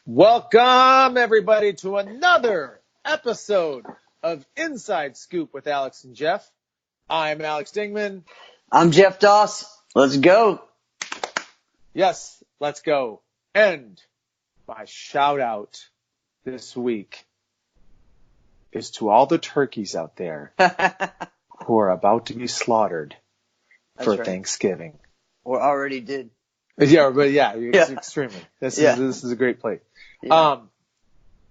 Welcome, everybody, to another episode of Inside Scoop with Alex and Jeff. I'm Alex Dingman. I'm Jeff Doss. Let's go. Yes, let's go. And my shout out this week is to all the turkeys out there who are about to be slaughtered for Thanksgiving. Or already did. Yeah, but it's extremely. This is a great plate. Yeah.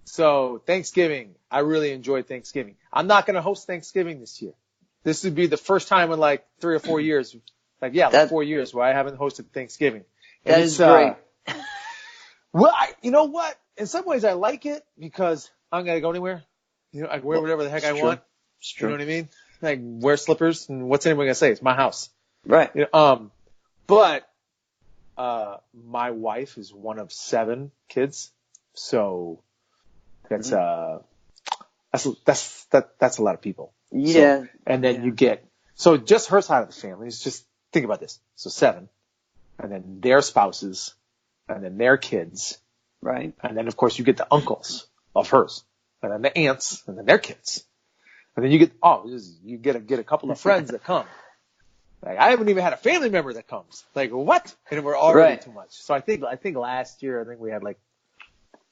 So Thanksgiving, I really enjoyed Thanksgiving. I'm not going to host Thanksgiving this year. This would be the first time in like 3 or 4 years, 4 years where I haven't hosted Thanksgiving. And that is great. Well, you know what? In some ways I like it because I'm going to go anywhere. You know, I can wear whatever the heck I want. You know what I mean? I can wear slippers and what's anyone going to say? It's my house. Right. You know, but my wife is one of 7 kids. So that's a lot of people. Yeah. So, and then you get, so just her side of the family is just, think about this. So 7, and then their spouses, and then their kids. Right. And then of course you get the uncles of hers, and then the aunts, and then their kids. And then you get a couple of friends that come. Like, I haven't even had a family member that comes. Like, what? And we're already too much. So I think last year, we had like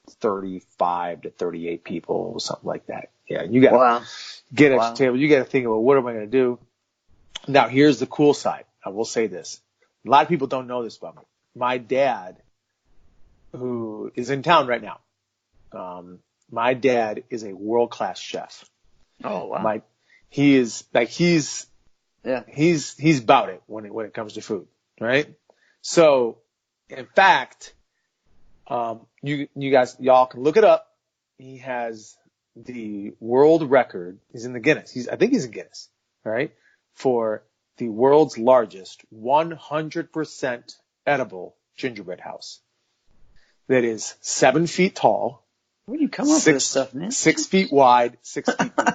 35 to 38 people or something like that. Yeah. You got to get at your table. You got to think about, what am I going to do? Now, here's the cool side. I will say this. A lot of people don't know this about me. My dad, who is in town right now, my dad is a world-class chef. Oh, wow. He's about it when it comes to food, right? So, in fact, y'all can look it up. He has the world record. He's in the Guinness. I think he's in Guinness, right? For the world's largest 100% edible gingerbread house. That is 7 feet tall. Where do you come up with this stuff, man? 6 feet wide, 6 feet deep.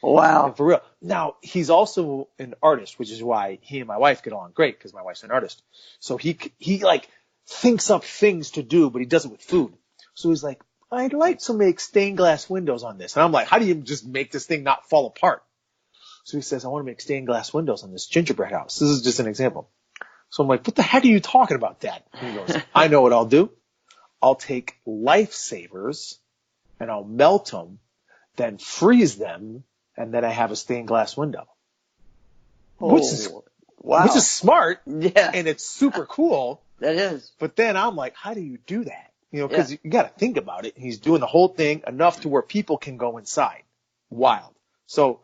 Wow. And for real. Now, he's also an artist, which is why he and my wife get along great, because my wife's an artist. So he like thinks up things to do, but he does it with food. So he's like, I'd like to make stained glass windows on this. And I'm like, how do you just make this thing not fall apart? So he says, I want to make stained glass windows on this gingerbread house. This is just an example. So I'm like, what the heck are you talking about, Dad? And he goes, I know what I'll do. I'll take lifesavers and I'll melt them, then freeze them, and then I have a stained glass window. Which is smart. Yeah. And it's super cool. That is. But then I'm like, how do you do that? You know, because you got to think about it. He's doing the whole thing enough to where people can go inside. Wild. So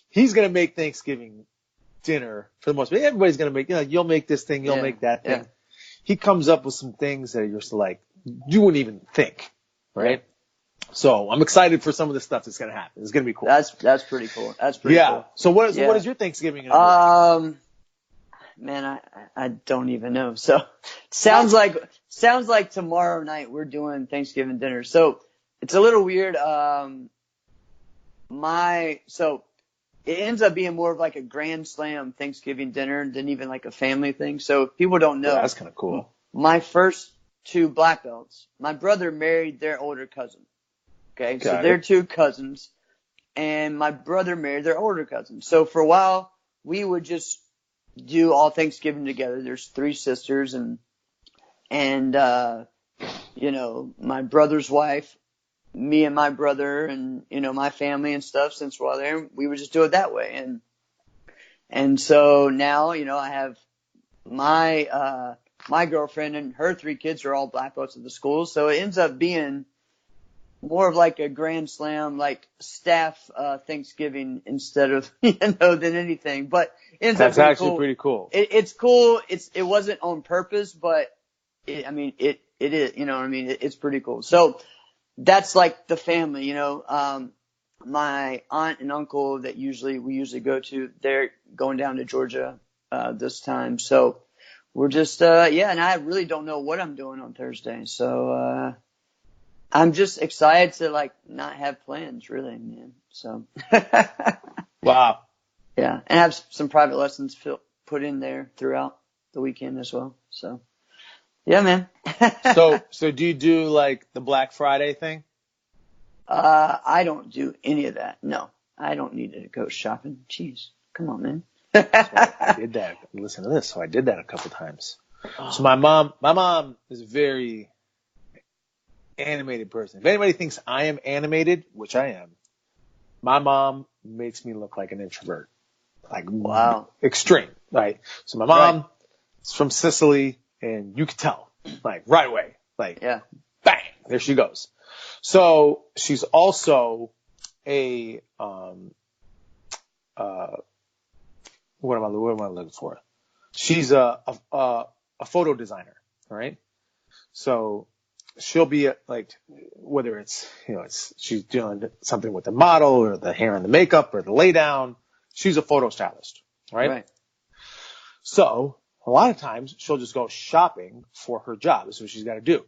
he's going to make Thanksgiving dinner for the most part. Everybody's going to make, you'll make this thing, you'll make that thing. Yeah. He comes up with some things that are just like, you wouldn't even think, right? So I'm excited for some of the stuff that's going to happen. It's going to be cool. That's pretty cool. That's pretty cool. So what is your Thanksgiving going to be? Man, I don't even know. So sounds like tomorrow night we're doing Thanksgiving dinner. So it's a little weird. So it ends up being more of like a grand slam Thanksgiving dinner than even like a family thing. So if people don't know, that's kind of cool. My first 2 black belts, my brother married their older cousin. Okay. So they're 2 cousins, and my brother married their older cousin. So for a while we would just do all Thanksgiving together. There's 3 sisters and my brother's wife, me and my brother, and my family and stuff. Since we're all there, we would just do it that way. And so now I have my girlfriend and her 3 kids are all black belts at the school. So it ends up being more of like a grand slam, like staff Thanksgiving instead of than anything. But it ends up being cool. Pretty cool. It's cool. It wasn't on purpose, but it is. You know what I mean? It's pretty cool. So that's like the family. My aunt and uncle that we usually go to, they're going down to Georgia this time. So we're just and I really don't know what I'm doing on Thursday. So I'm just excited to like not have plans, really, man. So wow. Yeah, and have some private lessons put in there throughout the weekend as well. So yeah, man. So do you do like the Black Friday thing? I don't do any of that. No, I don't need to go shopping. Jeez, come on, man. So I did that. Listen to this. So I did that a couple times. So my mom is a very animated person. If anybody thinks I am animated, which I am, my mom makes me look like an introvert. Like, wow. Extreme, right? So my mom is from Sicily, and you can tell, like, right away. Like, yeah. Bang, there she goes. So she's also a, what am I looking for? She's a photo designer, right? So she'll be like, whether it's, she's doing something with the model or the hair and the makeup or the lay down, she's a photo stylist, right? So a lot of times she'll just go shopping for her job. That's what she's got to do.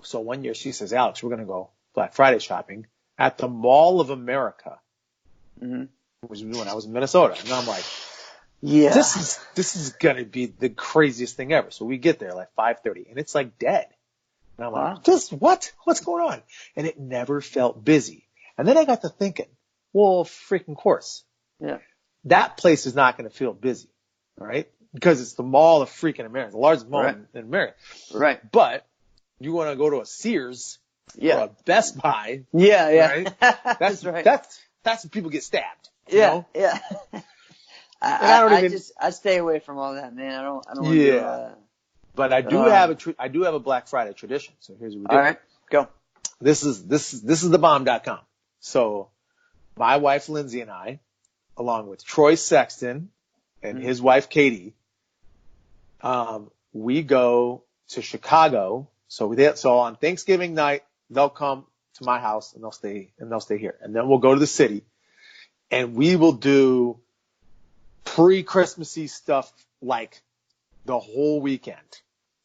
So one year she says, Alex, we're going to go Black Friday shopping at the Mall of America, which was when I was in Minnesota. And I'm like, yeah, this is going to be the craziest thing ever. So we get there like 5:30 and it's like dead. And I'm like, what's going on? And it never felt busy. And then I got to thinking, well, freaking course. Yeah. That place is not going to feel busy, right? Because it's the Mall of freaking America, the largest mall in America. Right. But you want to go to a Sears or a Best Buy. Yeah. Right? That's right. That's when people get stabbed. You know? Yeah. I stay away from all that, man. I don't want to do that. But I do have a Black Friday tradition. So here's what we do. All right, go. This is thebomb.com. So my wife Lindsay and I, along with Troy Sexton and his wife Katie, we go to Chicago. So on Thanksgiving night, they'll come to my house and they'll stay here. And then we'll go to the city and we will do pre-Christmassy stuff like the whole weekend.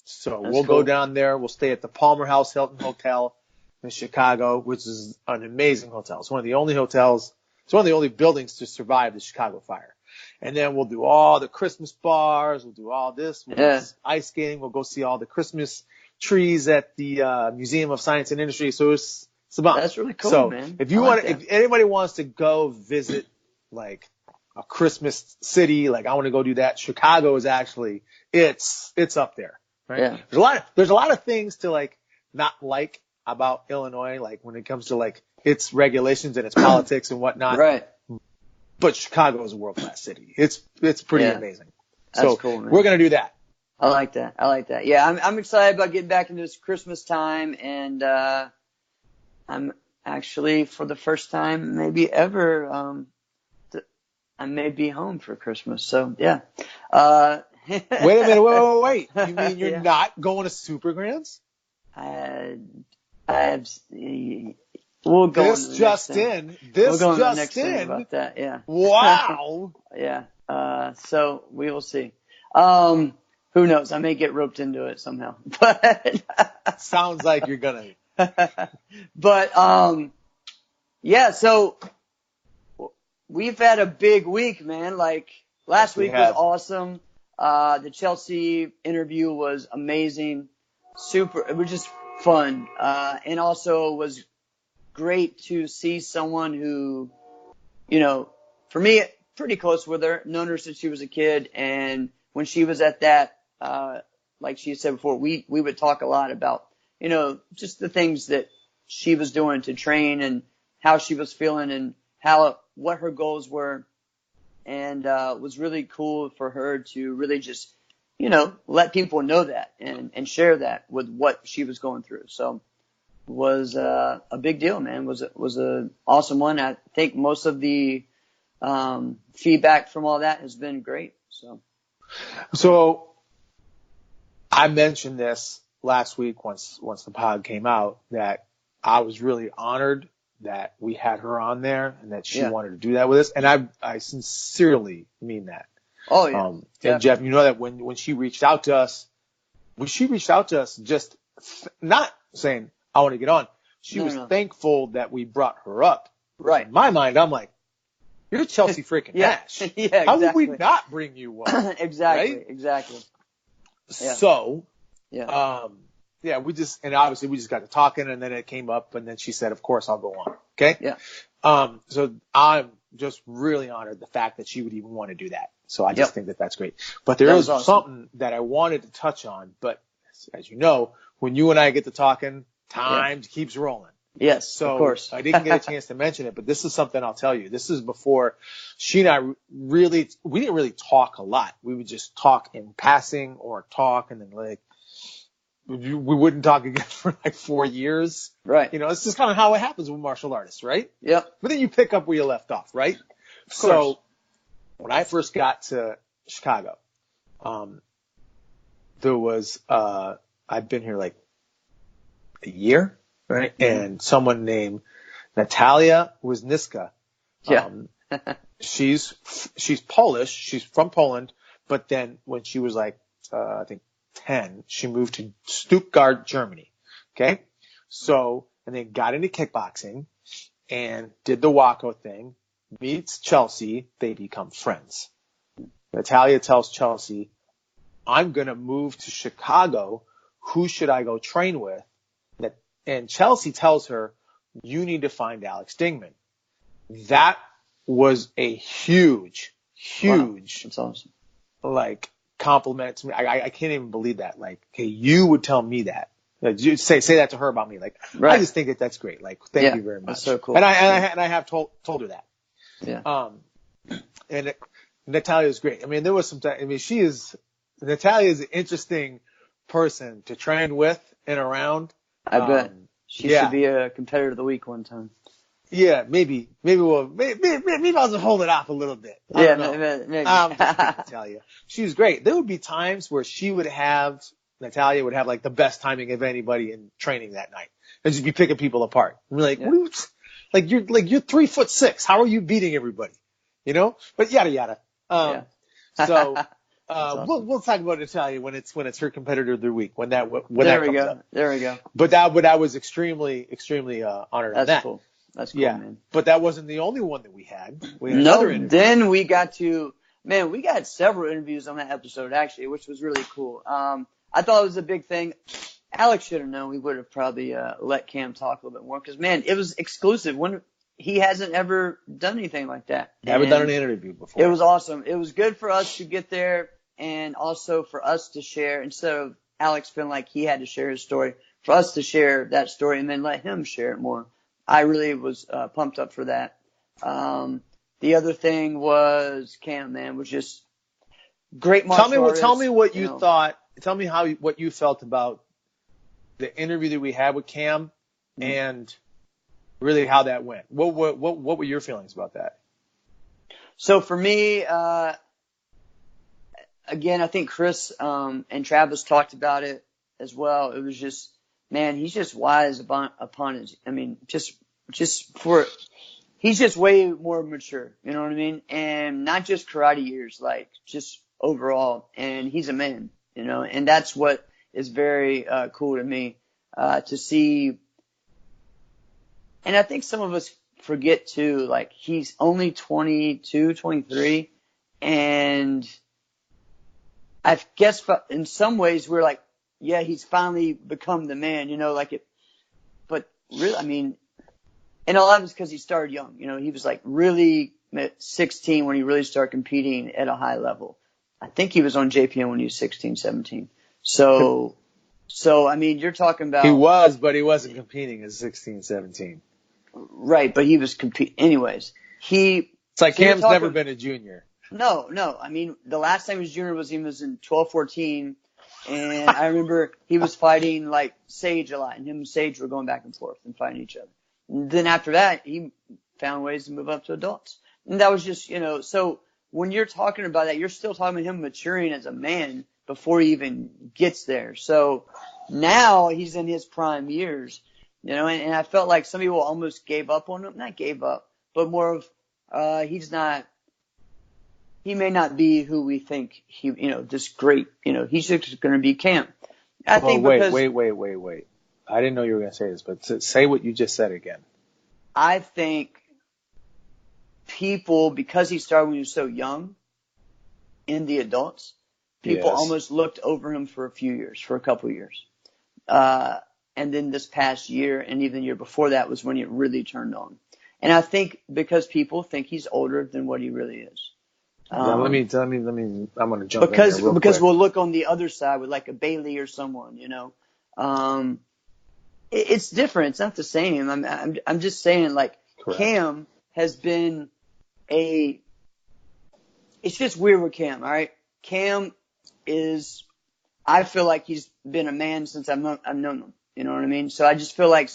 So we'll go down there. We'll stay at the Palmer House Hilton Hotel in Chicago, which is an amazing hotel. It's one of the only hotels. It's one of the only buildings to survive the Chicago fire. And then we'll do all the Christmas bars. We'll do all this. We'll do ice skating. We'll go see all the Christmas trees at the Museum of Science and Industry. So it's a bomb. That's really cool, so man. If anybody wants to go visit like a Christmas city, like I want to go do that, Chicago is actually it's up there. Right? Yeah. There's a lot of things to like not like about Illinois, like when it comes to like its regulations and its politics and whatnot. Right. But Chicago is a world class city. It's pretty amazing. That's cool, man. We're gonna do that. I like that. Yeah, I'm excited about getting back into this Christmas time, and I'm actually for the first time maybe ever I may be home for Christmas. So yeah. Wait a minute. Wait. You mean you're not going to Super Grands? We'll go this just in. This we'll go just in about that. Yeah. Wow. Yeah. So we will see. Who knows? I may get roped into it somehow. But sounds like you're gonna. But yeah. So we've had a big week, man. Like last week was awesome. The Chelsey interview was amazing. It was just fun. And also was great to see someone who, for me, pretty close with her, known her since she was a kid. And when she was at that, like she said before, we would talk a lot about, just the things that she was doing to train and how she was feeling and what her goals were. And it was really cool for her to really just, let people know that and share that with what she was going through. So it was a big deal, man. It was an awesome one. I think most of the feedback from all that has been great. So I mentioned this last week once the pod came out that I was really honored that we had her on there and that she wanted to do that with us. And I sincerely mean that. Oh, yeah. And Jeff, you know that when she reached out to us, just not saying, I want to get on. She was thankful that we brought her up. Right. In my mind, I'm like, you're Chelsey freaking Nash. Yeah, exactly. How would we not bring you on? Exactly. Right? Exactly. Yeah. So, and obviously we just got to talking, and then it came up, and then she said, of course I'll go on. Okay. Yeah. So I'm just really honored the fact that she would even want to do that. So I just think that that's great. But there is something that I wanted to touch on, but as you know, when you and I get to talking, time keeps rolling. Yes, so of course. I didn't get a chance to mention it, but this is something I'll tell you. This is before she and I we didn't really talk a lot. We would just talk in passing or talk, and then like, we wouldn't talk again for like 4 years. Right. You know, it's just kind of how it happens with martial artists, right? Yep. But then you pick up where you left off, right? Of so course. When I first got to Chicago, there was, I'd been here like a year, right? Mm-hmm. And someone named Natalia Wisniewska. Yeah. She's Polish. She's from Poland. But then when she was like, I think 10, she moved to Stuttgart, Germany. Okay. So, and then got into kickboxing and did the WAKO thing, meets Chelsey. They become friends. Natalia tells Chelsey, I'm going to move to Chicago. Who should I go train with? And Chelsey tells her, you need to find Alex Dingman. That was a huge, That's awesome. Like, compliment to me. I can't even believe that. Like, okay, you would tell me that. Like, you say that to her about me. Like, right. I just think that's great. Like, thank you very much. That's so cool. And I have told her that. Yeah. And Natalia is great. I mean, there was some time. I mean, Natalia is an interesting person to train with and around. I bet. She should be a competitor of the week one time. Yeah, maybe I'll just hold it off a little bit. Yeah, maybe. I'm just kidding, Natalia. She was great. There would be times where Natalia would have like the best timing of anybody in training that night. And just be picking people apart. And we're like, what are you, you're 3'6". How are you beating everybody? You know? But yada yada. So awesome. We'll talk about Natalia when it's her competitor of the week, when that comes up. There we go. But I was extremely honored on that. That's cool. That's cool, man. But that wasn't the only one that we had. We had another interview. Then we got several interviews on that episode, actually, which was really cool. I thought it was a big thing. Alex should have known we would have probably let Cam talk a little bit more because, man, it was exclusive. He hasn't ever done anything like that. Never done an interview before. It was awesome. It was good for us to get there and also for us to share, instead of Alex feeling like he had to share his story, for us to share that story and then let him share it more. I really was pumped up for that. The other thing was Cam, man, was just great martial artist. Tell me what you thought. Tell me what you felt about the interview that we had with Cam and really how that went. What were your feelings about that? So for me, again, I think Chris and Travis talked about it as well. It was just, man, he's just wise upon his. I mean, he's just way more mature. You know what I mean? And not just karate years, like just overall. And he's a man, you know. And that's what is very cool to me to see. And I think some of us forget too, like he's only 22, 23, and I guess in some ways we're like, yeah, he's finally become the man, you know, like it. But really, I mean, and a lot of it's because he started young. You know, he was like really at 16 when he really started competing at a high level. I think he was on JPM when he was 16, 17. So I mean, you're talking about. He was, but he wasn't competing at 16, 17. Right, but he was competing. Anyways, it's like Cam's never been a junior. No. I mean, the last time he was junior was he was in 12, 14. And I remember he was fighting like Sage a lot, and him and Sage were going back and forth and fighting each other. And then after that, he found ways to move up to adults. And that was just, you know, so when you're talking about that, you're still talking about him maturing as a man before he even gets there. So now he's in his prime years, you know, and I felt like some people almost gave up on him. Not gave up, but more of, he may not be who we think he, you know, this great, you know, he's just going to be Cam. Wait. I didn't know you were going to say this, but say what you just said again. I think people, because he started when he was so young in the adults, people almost looked over him for a couple of years. And then this past year and even the year before that was when it really turned on. And I think because people think he's older than what he really is. Let me, I'm going to jump in there real because quick. we'll look on the other side with like a Bailey or someone, you know. It's different. It's not the same. I'm just saying, like, Correct. Cam has been it's just weird with Cam, all right? Cam I feel like he's been a man since I've known him. You know what I mean? So I just feel like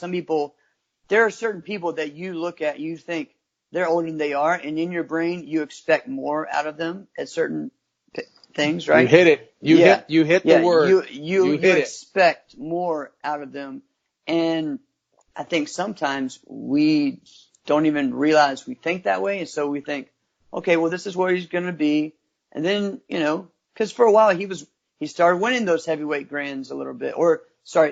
there are certain people that you look at, you think they're older than they are, and in your brain you expect more out of them at certain things, right? You hit it. You hit the word. You expect more out of them, and I think sometimes we don't even realize we think that way, and so we think, okay, well, this is where he's going to be, and then, you know, because for a while he started winning those heavyweight grands a little bit,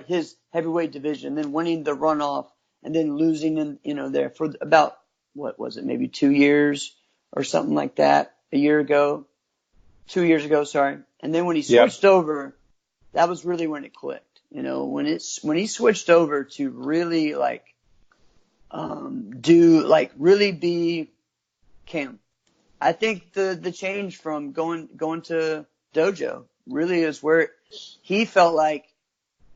his heavyweight division, then winning the runoff, and then losing in, you know, there for about, what was it, maybe 2 years or something like that, 2 years ago, sorry. And then when he switched over, that was really when it clicked. You know, when he switched over to really really be Cam. I think the change from going to dojo really is where he felt like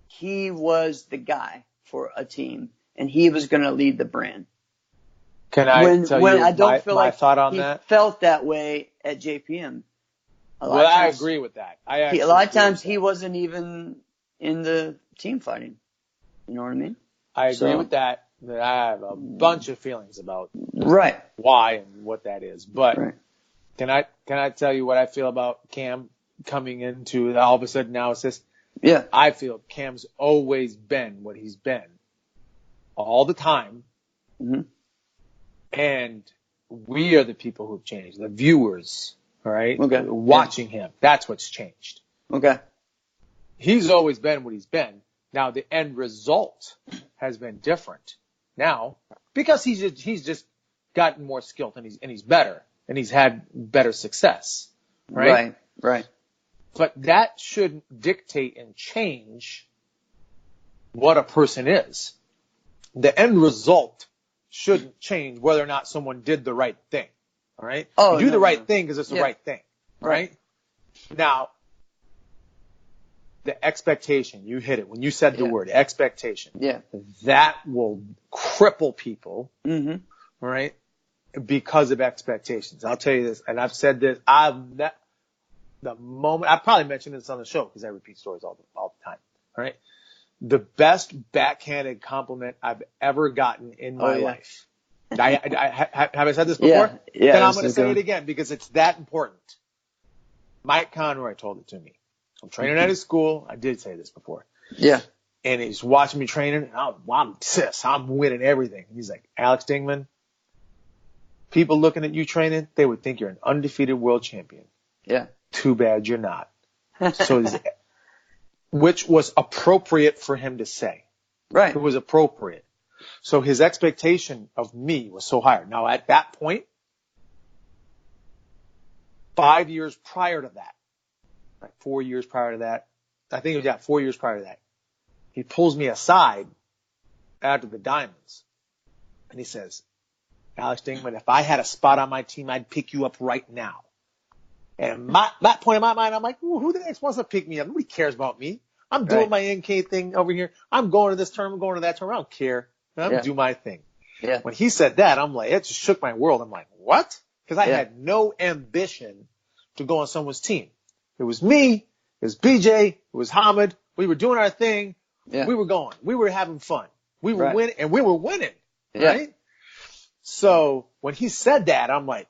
he was the guy for a team and he was going to lead the brand. Can I tell you I don't feel my like thought on he that? felt that way at JPM. I agree with that. A lot of times he wasn't even in the team fighting. You know what I mean? I agree with that. But I have a bunch of feelings about right why and what that is. But right. Can I tell you what I feel about Cam coming into all of a sudden now it's this? Yeah. I feel Cam's always been what he's been all the time. Mm-hmm. And we are the people who've changed, the viewers, all right? Okay. Watching him. That's what's changed. Okay. He's always been what he's been. Now the end result has been different now because he's just gotten more skilled and he's better and he's had better success. Right? Right. But that shouldn't dictate and change what a person is. The end result shouldn't change whether or not someone did the right thing. All right? You do the right thing because it's the right thing. Right? Now, the expectation, you hit it when you said the word expectation. Yeah. That will cripple people. Mm-hmm. Right? Because of expectations. I'll tell you this, and I've said this, the moment, I probably mentioned this on the show because I repeat stories all the time. All right? The best backhanded compliment I've ever gotten in my life. Have I said this before? Yeah. Then I'm going to say it again because it's that important. Mike Conroy told it to me. I'm training at his school. I did say this before. Yeah. And he's watching me training. And I'm winning everything. He's like, Alex Dingman, people looking at you training, they would think you're an undefeated world champion. Yeah. Too bad you're not. So, which was appropriate for him to say. Right. It was appropriate. So his expectation of me was so high. Now at that point, 5 years prior to that, like 4 years prior to that, I think it was 4 years prior to that, he pulls me aside after the Diamonds and he says, Alex Dingman, if I had a spot on my team, I'd pick you up right now. And that point in my mind, I'm like, who the heck wants to pick me up? Nobody cares about me. I'm doing my NK thing over here. I'm going to this tournament, I'm going to that tournament. I don't care. I'm going to do my thing. Yeah. When he said that, I'm like, it just shook my world. I'm like, what? Because I had no ambition to go on someone's team. It was me. It was BJ. It was Hamid. We were doing our thing. Yeah. We were going. We were having fun. We were winning, and we were winning. Yeah. Right? So when he said that, I'm like,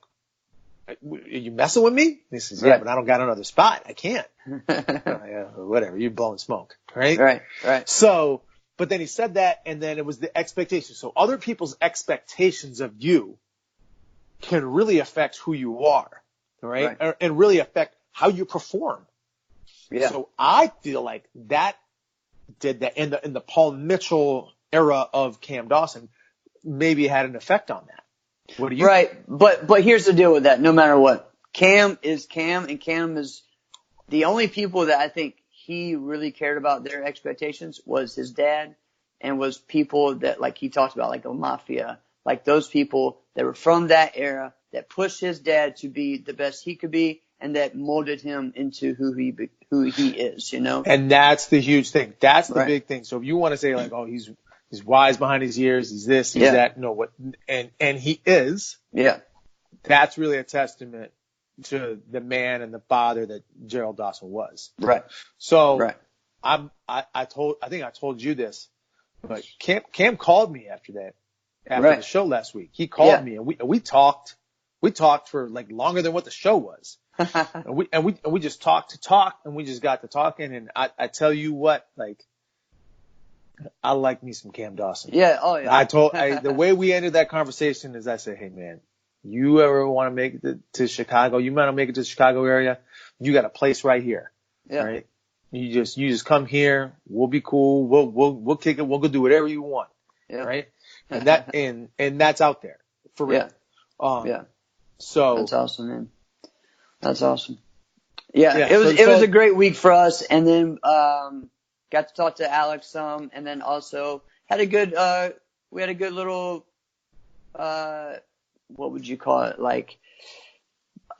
are you messing with me? He says, yeah, but I don't got another spot. I can't. Whatever. You're blowing smoke. Right? Right. So, but then he said that, and then it was the expectation. So other people's expectations of you can really affect who you are. Right? And really affect how you perform. Yeah. So I feel like that did that in the Paul Mitchell era of Cam Dawson maybe had an effect on that. What do you think? But here's the deal with that. No matter what, Cam is Cam, and Cam is the only people that I think he really cared about their expectations was his dad and was people that, like he talked about, like the mafia, like those people that were from that era that pushed his dad to be the best he could be and that molded him into who he is, you know? And that's the huge thing. That's the Right. big thing. So if you want to say like, oh, he's wise behind his ears, he's this, he's that, no, what, and he is. Yeah. That's really a testament to the man and the father that Gerald Dawson was. Right. So Right. I think I told you this, but Cam called me after Right. the show last week. He called me and we talked for like longer than what the show was. and we just talked to talk and we just got to talking. And I tell you what, like, I like me some Cam Dawson. Yeah. Oh yeah. The way we ended that conversation is I said, hey man, you ever want to make it to Chicago? You might not make it to the Chicago area. You got a place right here. Yeah. Right. You just come here. We'll be cool. We'll kick it. We'll go do whatever you want. Yeah. Right. And and that's out there for real. Yeah. So that's awesome, man. That's awesome. Yeah. Yeah, it was a great week for us. And then, got to talk to Alex some, and then also had a good, we had a good little, what would you call it? Like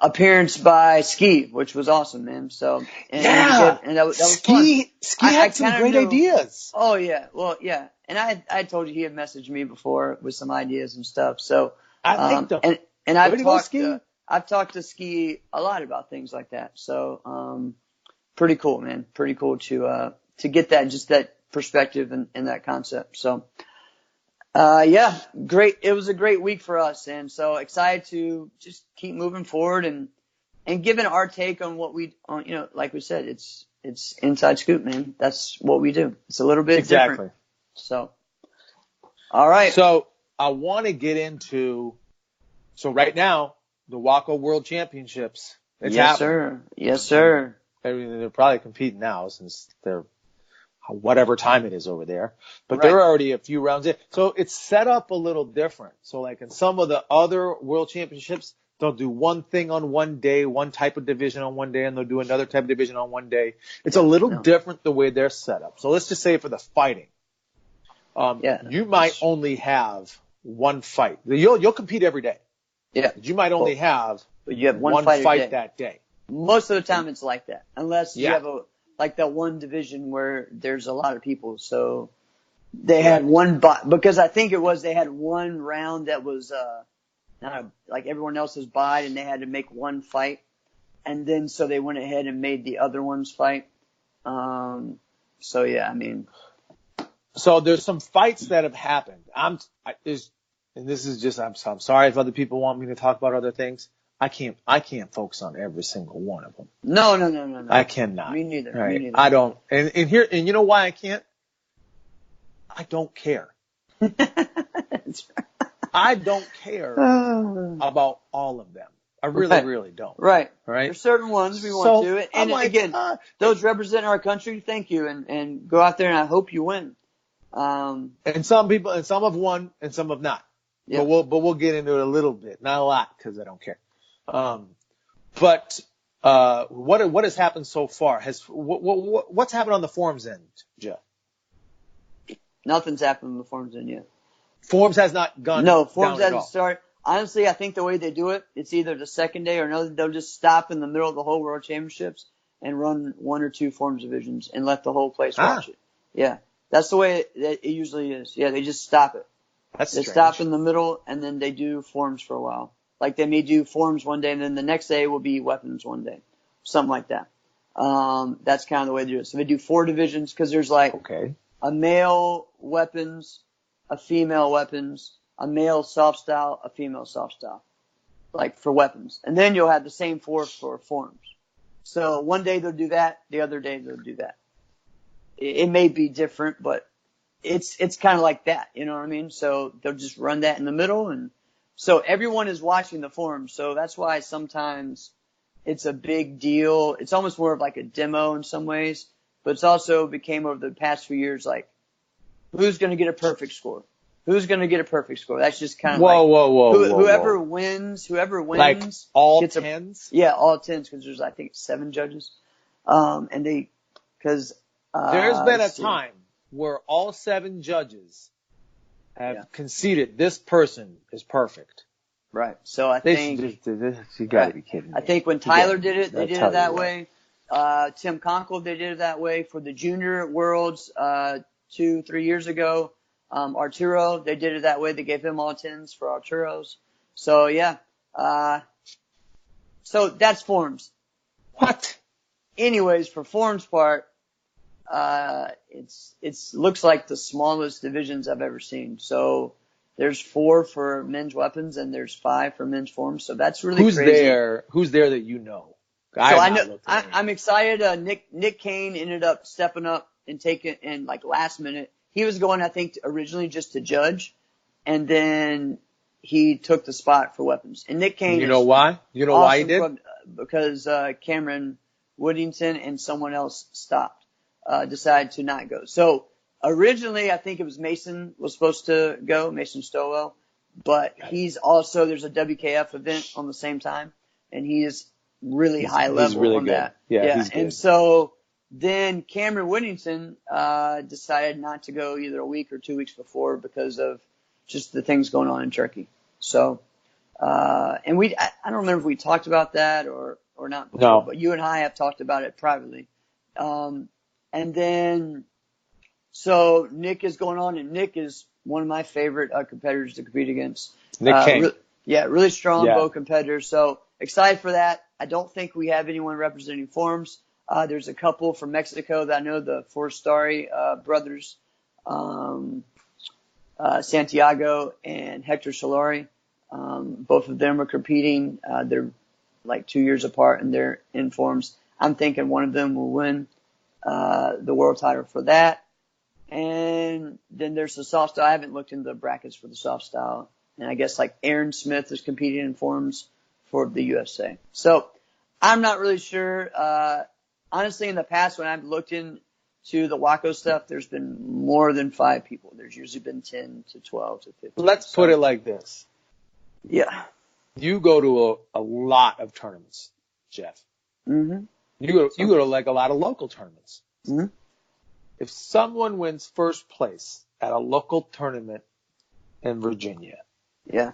appearance by Ski, which was awesome, man. So, and that was Ski, fun. Ski had some great ideas. Oh yeah. Well, yeah. And I told you he had messaged me before with some ideas and stuff. So, I liked them. And I've talked to Ski a lot about things like that. So, pretty cool, man. Pretty cool to get that perspective and that concept. So, yeah, great. It was a great week for us. And so excited to just keep moving forward and giving our take on what like we said, it's inside scoop, man. That's what we do. It's a little bit different. So, all right. So I want to get into, so right now, the WAKO World Championships. It's happening. Yes, sir. They're probably competing now since they're whatever time it is over there. But Right. There are already a few rounds in. So it's set up a little different. So like in some of the other World Championships, they'll do one thing on one day, one type of division on one day, and they'll do another type of division on one day. It's a little different the way they're set up. So let's just say for the fighting, you might only have one fight. You'll compete every day. Yeah. But you might only have you have one fight that day. Most of the time it's like that, unless you have like that one division where there's a lot of people. So they had because I think they had one round that was not like everyone else's bye, and they had to make one fight, and then so they went ahead and made the other ones fight. So yeah, I mean, so there's some fights that have happened. I'm sorry if other people want me to talk about other things. I can't focus on every single one of them. No. I cannot. Me neither. Right? Me neither. I don't. And you know why I can't? I don't care. That's right. I don't care about all of them. I really don't. Right. Right. There's certain ones we want to. And like, again, those represent our country. Thank you. And go out there and I hope you win. And some have won and some have not. Yeah. But we'll get into it a little bit. Not a lot because I don't care. But what has happened so far? What's happened on the forums end, Jeff? Nothing's happened on the forums end yet. Forums has not gone. No, forums down hasn't started. Honestly, I think the way they do it's either the second day or another. They'll just stop in the middle of the whole World Championships and run one or two forums divisions and let the whole place watch it. Yeah, that's the way it usually is. Yeah, they just stop it. That's they strange. stop in the middle and then they do forums for a while. Like they may do forums one day and then the next day will be weapons one day, something like that. That's kind of the way they do it. So they do 4 divisions because there's like a male weapons, a female weapons, a male soft style, a female soft style, like for weapons. And then you'll have the same 4 for forms. So one day they'll do that, the other day they'll do that. It may be different, but it's kind of like that, you know what I mean? So they'll just run that in the middle, and so everyone is watching the forums. So that's why sometimes it's a big deal. It's almost more of like a demo in some ways, but it's also became over the past few years like, who's going to get a perfect score? Who's going to get a perfect score? That's just kind of whoever wins, like all gets 10s? Yeah, all 10s, because there's, I think, 7 judges. And Because there's been a time where all 7 judges have conceded this person is perfect. Right. So I think you got to be kidding me. I think when Tyler did it, they did it that way. Tim Conkle, they did it that way for the Junior Worlds 2-3 years ago. Arturo, they did it that way. They gave him all 10s for Arturo's. So yeah. So that's forms. What? Anyways, for forms part, it's looks like the smallest divisions I've ever seen. So there's 4 for men's weapons and there's 5 for men's forms. So that's really crazy. Who's there that you know? So I know I'm excited. Nick Kane ended up stepping up and taking in like last minute. He was going, I think, originally just to judge, and then he took the spot for weapons. And Nick Kane. You know why? You know why he did? Because Cameron Woodington and someone else stopped, decided to not go. So originally, I think it was Mason was supposed to go, Mason Stowell, but he's also, there's a WKF event on the same time, and he is really high level he's really on good. that. Yeah, he's good. And so then Cameron Whittington decided not to go either a week or 2 weeks before because of just the things going on in Turkey. So, and I don't remember if we talked about that or not before, no. But you and I have talked about it privately. And then, so Nick is going on, and Nick is one of my favorite competitors to compete against. Nick King. Really strong bow competitor. So excited for that. I don't think we have anyone representing forms. There's a couple from Mexico that I know, the Forestari brothers, Santiago and Hector Solari. Both of them are competing. They're like 2 years apart and they're in forms. I'm thinking one of them will win the world title for that. And then there's the soft style. I haven't looked into the brackets for the soft style. And I guess like Aaron Smith is competing in forms for the USA. So I'm not really sure. Honestly, in the past, when I've looked into the WAKO stuff, there's been more than 5 people. There's usually been 10 to 12 to 15. Let's put it like this. Yeah. You go to a lot of tournaments, Jeff. Mm-hmm. You go to like a lot of local tournaments. Mm-hmm. If someone wins first place at a local tournament in Virginia, yeah,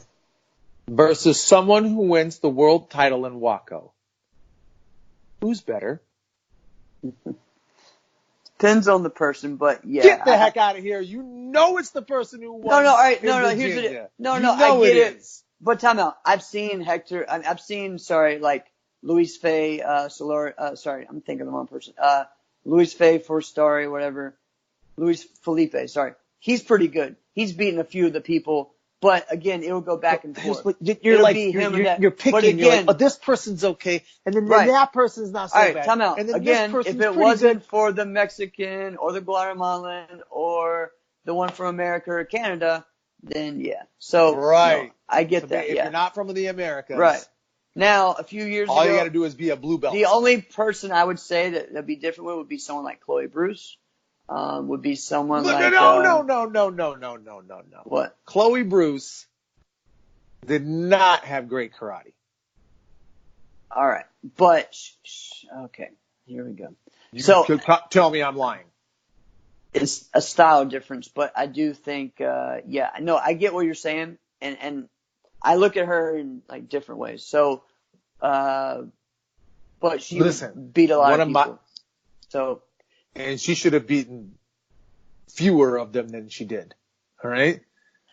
versus someone who wins the world title in WAKO, who's better? Depends on the person, but yeah. Get the heck out of here! You know it's the person who won. No, all right, no. Here's the no. I get it. But time out. I've seen Hector. I've seen like Luis Fay, Solari. Sorry, I'm thinking of the wrong person. Luis Fay Forestari, whatever. Luis Felipe. Sorry, he's pretty good. He's beaten a few of the people. But again, it'll go back and forth. You're picking. Again, you're like, oh, this person's okay, and then that person's not so bad. All right, time out. And then again, if it wasn't for the Mexican or the Guatemalan or the one from America or Canada, then yeah. So right, no, I get that. If you're not from the Americas, right. Now, a few years ago, all you got to do is be a blue belt. The only person I would say that'd be different with would be someone like Chloe Bruce. Would be someone like no. What? Chloe Bruce did not have great karate. All right, but okay, here we go. Tell me I'm lying. It's a style difference, but I do think, no, I get what you're saying, and I look at her in like different ways. So, but she beat a lot of people. And she should have beaten fewer of them than she did. All right?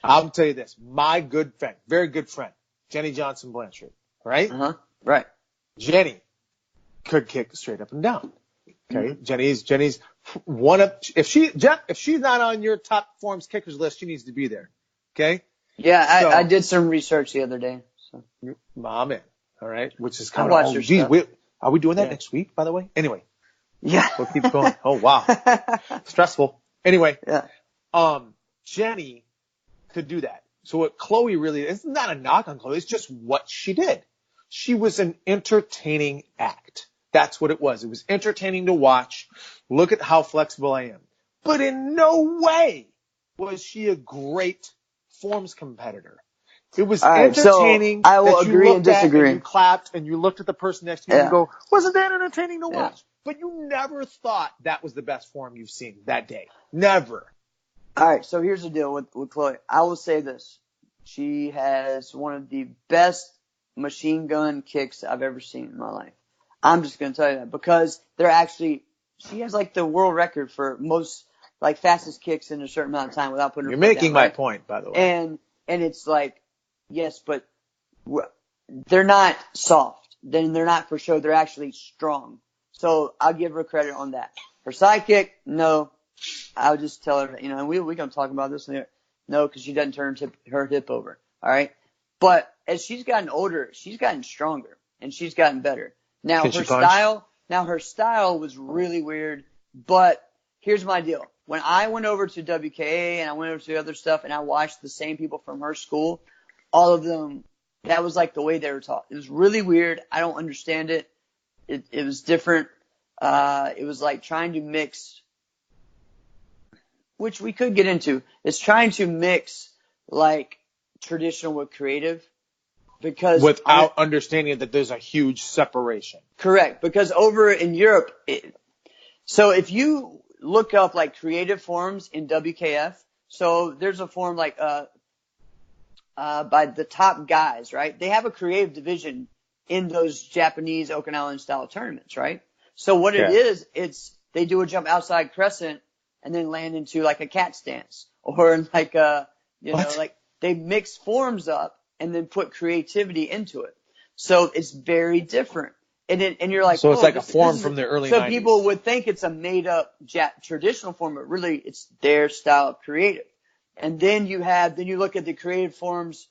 I'll tell you this. My good friend, very good friend, Jenny Johnson Blanchard. Right? Uh-huh. Right. Jenny could kick straight up and down. Okay? Mm-hmm. Jenny's one of, if she's not on your top forms kickers list, she needs to be there. Okay? Yeah, I did some research the other day. So. I'm in. All right? Which is kind of, are we doing that next week, by the way? Anyway. Yeah. We'll keep going. Oh, wow. Stressful. Anyway. Yeah. Jenny could do that. So what Chloe really, it's not a knock on Chloe. It's just what she did. She was an entertaining act. That's what it was. It was entertaining to watch. Look at how flexible I am. But in no way was she a great forms competitor. It was entertaining. So I will agree and disagree. And you clapped and you looked at the person next to you and you go, wasn't that entertaining to watch? but you never thought that was the best form you've seen that day. Never. All right, so here's the deal with Chloe. I will say this. She has one of the best machine gun kicks I've ever seen in my life. I'm just going to tell you that because she has like the world record for most like fastest kicks in a certain amount of time without putting her You're foot making down, my right? point, by the way. And it's like, yes, but they're not soft. Then they're not for show. They're actually strong. So I'll give her credit on that. Her side kick, no. I'll just tell her, and we're going to talk about this later. No, because she doesn't turn her hip over. All right. But as she's gotten older, she's gotten stronger and she's gotten better. Now her style was really weird, but here's my deal. When I went over to WKA and I went over to other stuff and I watched the same people from her school, all of them, that was like the way they were taught. It was really weird. I don't understand it. It was different. It was like trying to mix, which we could get into, is trying to mix like traditional with creative. Because without understanding that there's a huge separation. Correct. Because over in Europe, so if you look up like creative forms in WKF, so there's a form like by the top guys, right? They have a creative division in those Japanese Okinawan style tournaments, right? So what it is, they do a jump outside crescent and then land into like a cat stance or like like they mix forms up and then put creativity into it. So it's very different. And you're like, so it's like a form from the early 90s. So people would think it's a made up traditional form, but really it's their style of creative. And then you look at the creative forms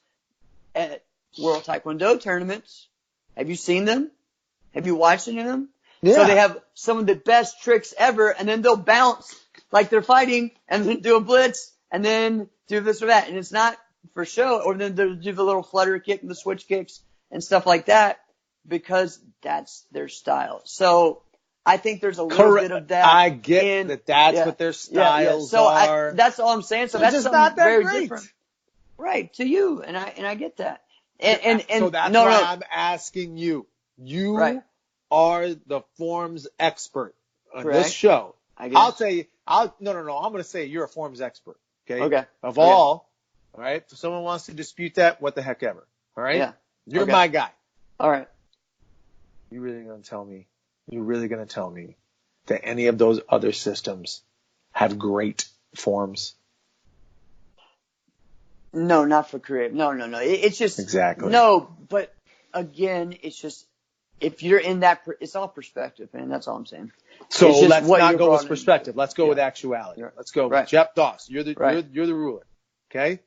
at World Taekwondo tournaments. Have you seen them? Have you watched any of them? Yeah. So they have some of the best tricks ever, and then they'll bounce like they're fighting and then do a blitz and then do this or that. And it's not for show, or then they'll do the little flutter kick and the switch kicks and stuff like that because that's their style. So I think there's a little bit of that. I get that's what their styles are. That's all I'm saying. So that's just something not that very great. Different. Right, to you. And I get that. And so that's why I'm asking you. You are the forms expert on this show. I'll tell you, no. I'm going to say you're a forms expert. Okay. All right. If someone wants to dispute that, what the heck ever. All right. Yeah. You're my guy. All right. You're really going to tell me that any of those other systems have great forms? No, not for creative. No. It's just exactly. No, but again, it's just if you're in that, it's all perspective, man. That's all I'm saying. So let's not go with perspective. Let's go with actuality. Right. Let's go with Jeff Doss. You're the ruler. Okay.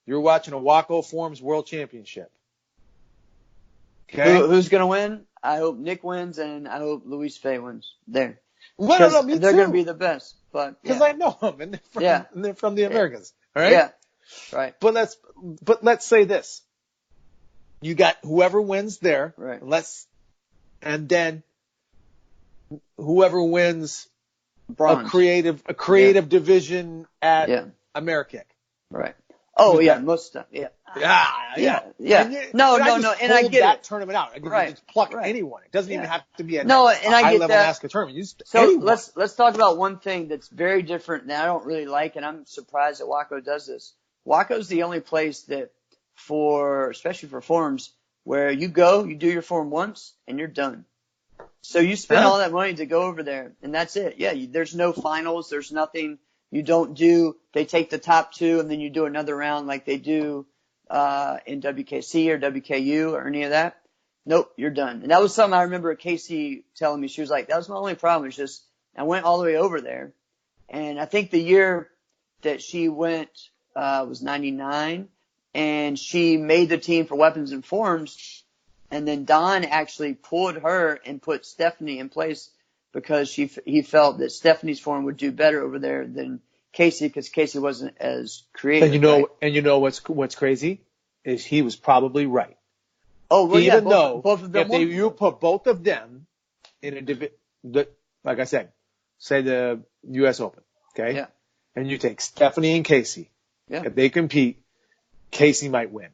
You're watching a WAKO Forms World Championship. Okay. Who's gonna win? I hope Nick wins, and I hope Luis Fay wins. There. Well, no, they're gonna be the best, but because I know them, and they're from the Americas. All right. Yeah. Right. But let's say this. You got whoever wins there. Right. And then whoever wins Bronze. a creative division at AmeriKick. Right. Oh yeah, most stuff. Yeah. Yeah. No. And I get that it. tournament out. I can just pluck anyone. It doesn't even have to be a I get high-level that. NASCAR tournament. So let's talk about one thing that's very different that I don't really like, and I'm surprised that WAKO does this. WAKO's the only place that especially for forms, where you do your form once and you're done. So you spend all that money to go over there and that's it. Yeah. There's no finals. There's nothing they take the top two and then you do another round like they do, in WKC or WKU or any of that. Nope. You're done. And that was something I remember Casey telling me. She was like, that was my only problem. It's just, I went all the way over there. And I think the year that she went, was 99. And she made the team for weapons and forms. And then Don actually pulled her and put Stephanie in place because he felt that Stephanie's form would do better over there than Casey because Casey wasn't as creative. And you know what's crazy is he was probably right. Oh, well, even though both of them you put both of them in a division, like I said, say the U.S. Open, okay? Yeah. And you take Stephanie and Casey. Yeah. If they compete, Casey might win.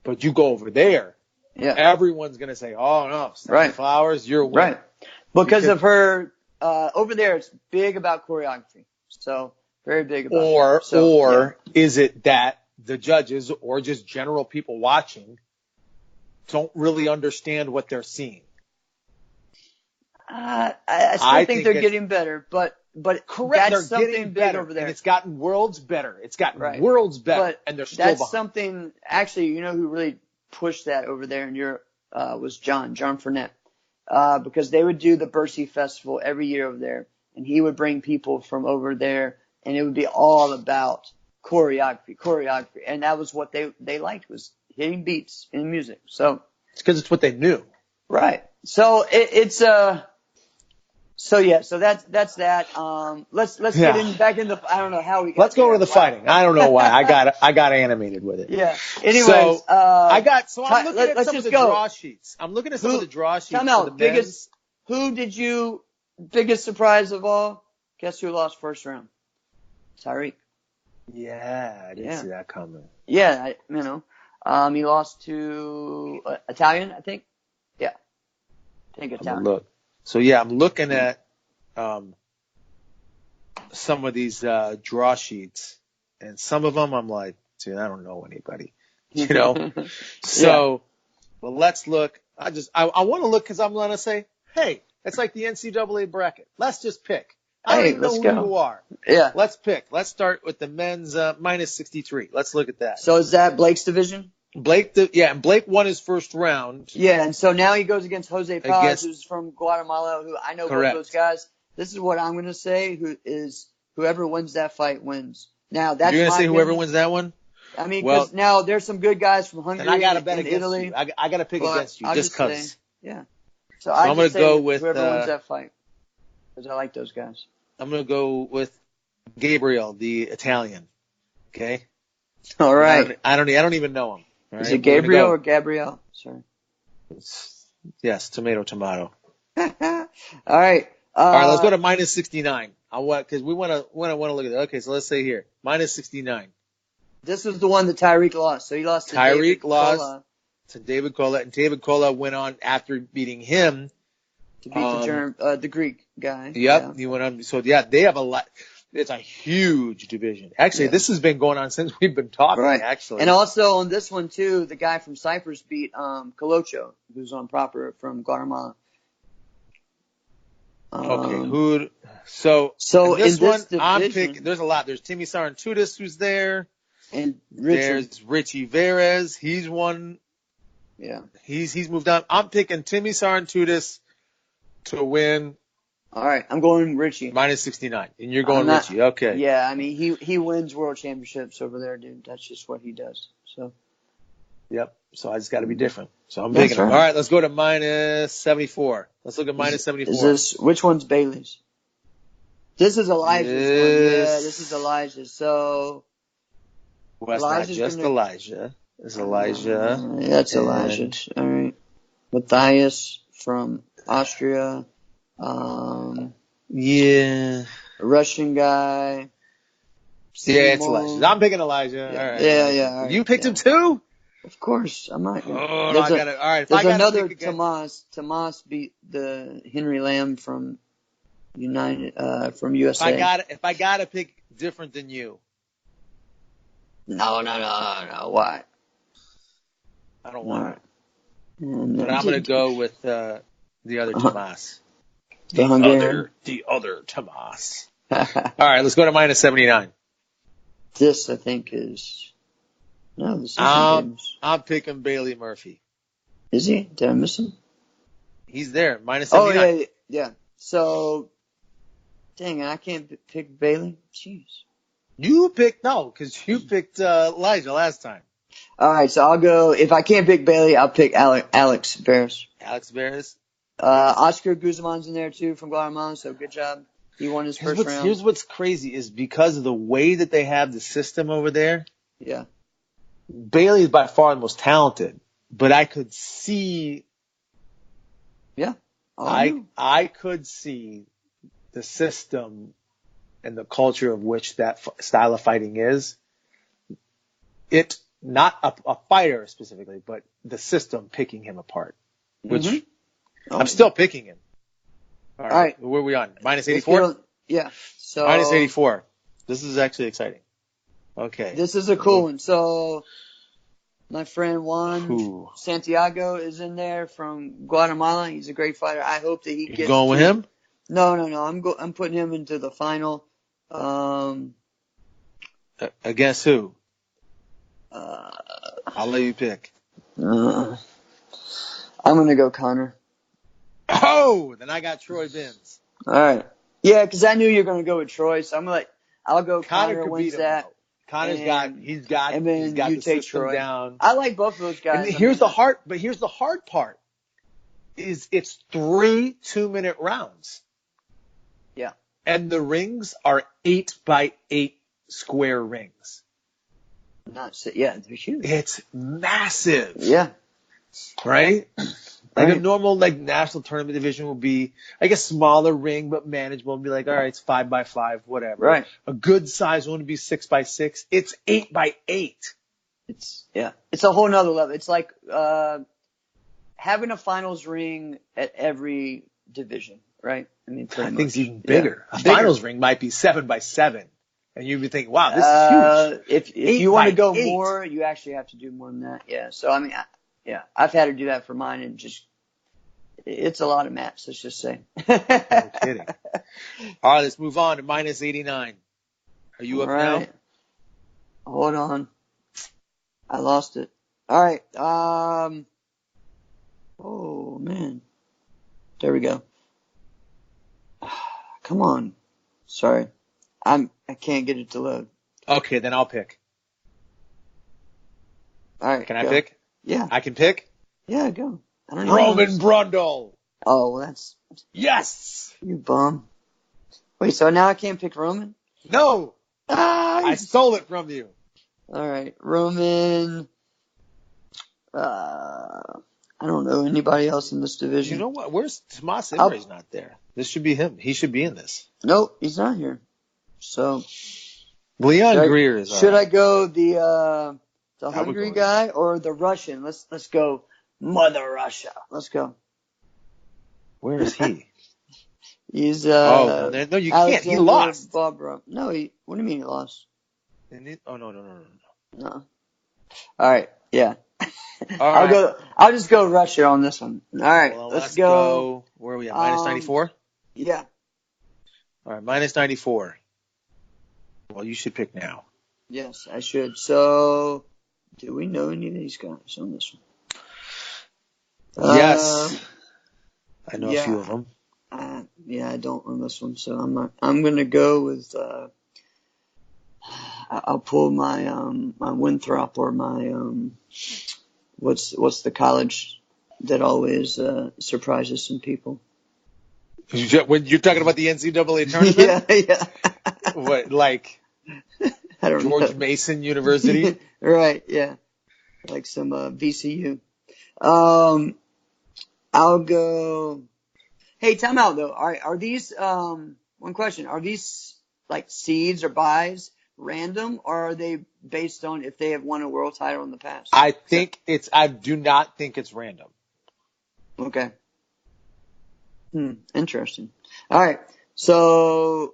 But you go over there, everyone's going to say, oh, no, Stephanie Flowers, you're winning. Right. Because of her over there it's big about choreography. So very big about that. Or is it that the judges or just general people watching don't really understand what they're seeing? I still think they're getting better, but correct, that's they're something getting big better, over there. and it's gotten worlds better. It's gotten Right. worlds better, But and they're still that's behind. something. Actually, you know who really pushed that over there in Europe was John Fournette, because they would do the Bercy Festival every year over there, and he would bring people from over there, and it would be all about choreography, and that was what they liked, was hitting beats in music. So It's because it's what they knew. right. So so that's that. Let's get back into. I don't know how we got. Let's go there. to the fighting. I don't know why. I got animated with it. Yeah. Anyways, I'm looking at let's some of just the go. draw sheets. I'm looking at some of the draw sheets Time for out. the men's. Biggest surprise of all? Guess who lost first round? Tyreek. Yeah, I didn't see that coming. Yeah, he lost to Italian, I think. Yeah, I think Italian. Look. So yeah, I'm looking at some of these draw sheets, and some of them I'm like, dude, I don't know anybody, you know. So, well, let's look. I want to look because I'm gonna say, hey, it's like the NCAA bracket. Let's just pick. I don't even know who you are. Yeah. Let's pick. Let's start with the men's minus 63. Let's look at that. So is that Blake's division? And Blake won his first round. Yeah, and so now he goes against Jose Paz, who's from Guatemala, who I know both those guys. This is what I'm going to say, whoever wins that fight wins. Now, that's You're going to say whoever opinion. wins that one? I mean, because now there's some good guys from Hungary and I gotta bet and against Italy. You. I got to pick against you just because. Yeah. So I'm going to go with whoever wins that fight, because I like those guys. I'm going to go with Gabriel, the Italian. Okay? All right. I don't even know him. All Is right? it Gabriel or Gabrielle? Sorry. Yes, tomato. All right. All right, let's go to minus 69. Because we want to look at it. Okay, so let's say here, minus 69. This was the one that Tyreek lost. So he lost to Tyreek lost to David Kola, and David Kola went on after beating him to beat the Greek guy. Yep, yeah. He went on. So yeah, they have a lot. It's a huge division. Actually, this has been going on since we've been talking. Right. Actually, and also on this one too, the guy from Cyprus beat Colocho, who's on proper from Guatemala. Okay, So in this one, division, I'm picking. There's a lot. There's Timmy Sarantudis, who's there, and there's Richie Verez. He's won. Yeah, he's moved on. I'm picking Timmy Sarantudis to win. All right, I'm going Richie. Minus 69, and you're going Richie. Okay. Yeah, I mean he wins world championships over there, dude. That's just what he does. So. Yep. So I just got to be different. So I'm picking him. All right, let's go to minus 74. Let's look at minus 74. Which one's Bailey's? This is Elijah's one. Yeah, this is Elijah's. So. Well, it's not just Elijah. It's Elijah. Yeah, it's Elijah. All right. Matthias from Austria. Yeah. Russian guy. Yeah, it's Elijah. I'm picking Elijah. Yeah. All right. Yeah. All right. You picked him too? Of course, I'm not. Oh, all right. There's another Tomas. Tomas beat the Henry Lamb from USA. If I gotta pick different than you. No. Why? I don't want it. But I'm gonna go with the other Tomas. The other Tomas. All right, let's go to minus 79. This I think is. No, this is I'm picking Bailey Murphy. Is he? Did I miss him? He's there, minus 79. Oh, yeah. So, dang, I can't pick Bailey? Jeez. Because you picked Elijah last time. All right, so I'll go, if I can't pick Bailey, I'll pick Alex Barris. Alex Barris? Oscar Guzman's in there, too, from Guatemala, so good job. He won his first round. Here's what's crazy is because of the way that they have the system over there. Yeah. Bailey is by far the most talented, but I could see. Yeah. I could see the system and the culture of which that style of fighting is. It not a fighter specifically, but the system picking him apart, which I'm still picking him. All All right. Where are we on? Minus If 84? you're- Yeah. So Minus 84. This is actually exciting. Okay. this is a cool one. So my friend Juan Ooh. Santiago is in there from Guatemala. He's a great fighter. I hope that he You gets going with him? No. I'm putting him into the final. Against who? Uh, I'll let you pick. I'm gonna go Connor. Oh, then I got Troy Binns. All right. Yeah, because I knew you were gonna go with Troy, so I'll go Connor could wins beat him, that. though. Connor's and he's got then the you take system Troy. down. I like both of those guys. And here's the hard part is it's 3 2-minute rounds. Yeah. And the rings are 8x8 square rings. Yeah, they're huge. It's massive. Yeah. Right? Like Right. a normal national tournament division will be like a smaller ring but manageable and be like, all right, it's 5x5, whatever. Right. A good size one would be 6x6. It's 8x8. It's a whole nother level. It's like having a finals ring at every division, right? I mean, pretty I much. think it's even bigger. Yeah. A finals ring might be 7x7. And you'd be thinking, wow, this is huge. If you want to go 8x8. more, you actually have to do more than that. Yeah. So, I mean, I've had to do that for mine and it's a lot of mats, let's just say. No kidding. All right, let's move on to minus 89. Are you up now? Hold on. I lost it. All right. Oh, man. There we go. Come on. Sorry. I can't get it to load. Okay, then I'll pick. All right. Can I pick? Yeah. I can pick? Yeah, go. I don't know. Roman Brundle. Oh, well, that's Yes. you bum. Wait, so now I can't pick Roman? No. Ah, I stole it from you. All right, Roman. I don't know anybody else in this division. You know what? Where's Tomas Imre's not there? This should be him. He should be in this. Nope, he's not here. So Leon Greer is. Should I go the Hungary go guy or the Russian? Let's go Mother Russia. Let's go. Where is he? He's no, you can't. He lost. Barbara. No, what do you mean he lost? Oh no. No. All right. Yeah. All right. I'll just go Russia on this one. All right. Well, let's go. Where are we at? Minus 94? Yeah. All right, minus 94. Well, you should pick now. Yes, I should. So, do we know any of these guys on this one? Yes. I know a few of them. I don't on this one, so I'm not. I'm gonna go with. I'll pull my my Winthrop or my what's the college that always surprises some people. When you're talking about the NCAA tournament? Yeah. What, like I don't George know. Mason University? Right, yeah. Like some VCU. I'll go. Hey, time out though. Are these one question? Are these like seeds or buys random, or are they based on if they have won a world title in the past? I do not think it's random. Okay. Interesting. All right. So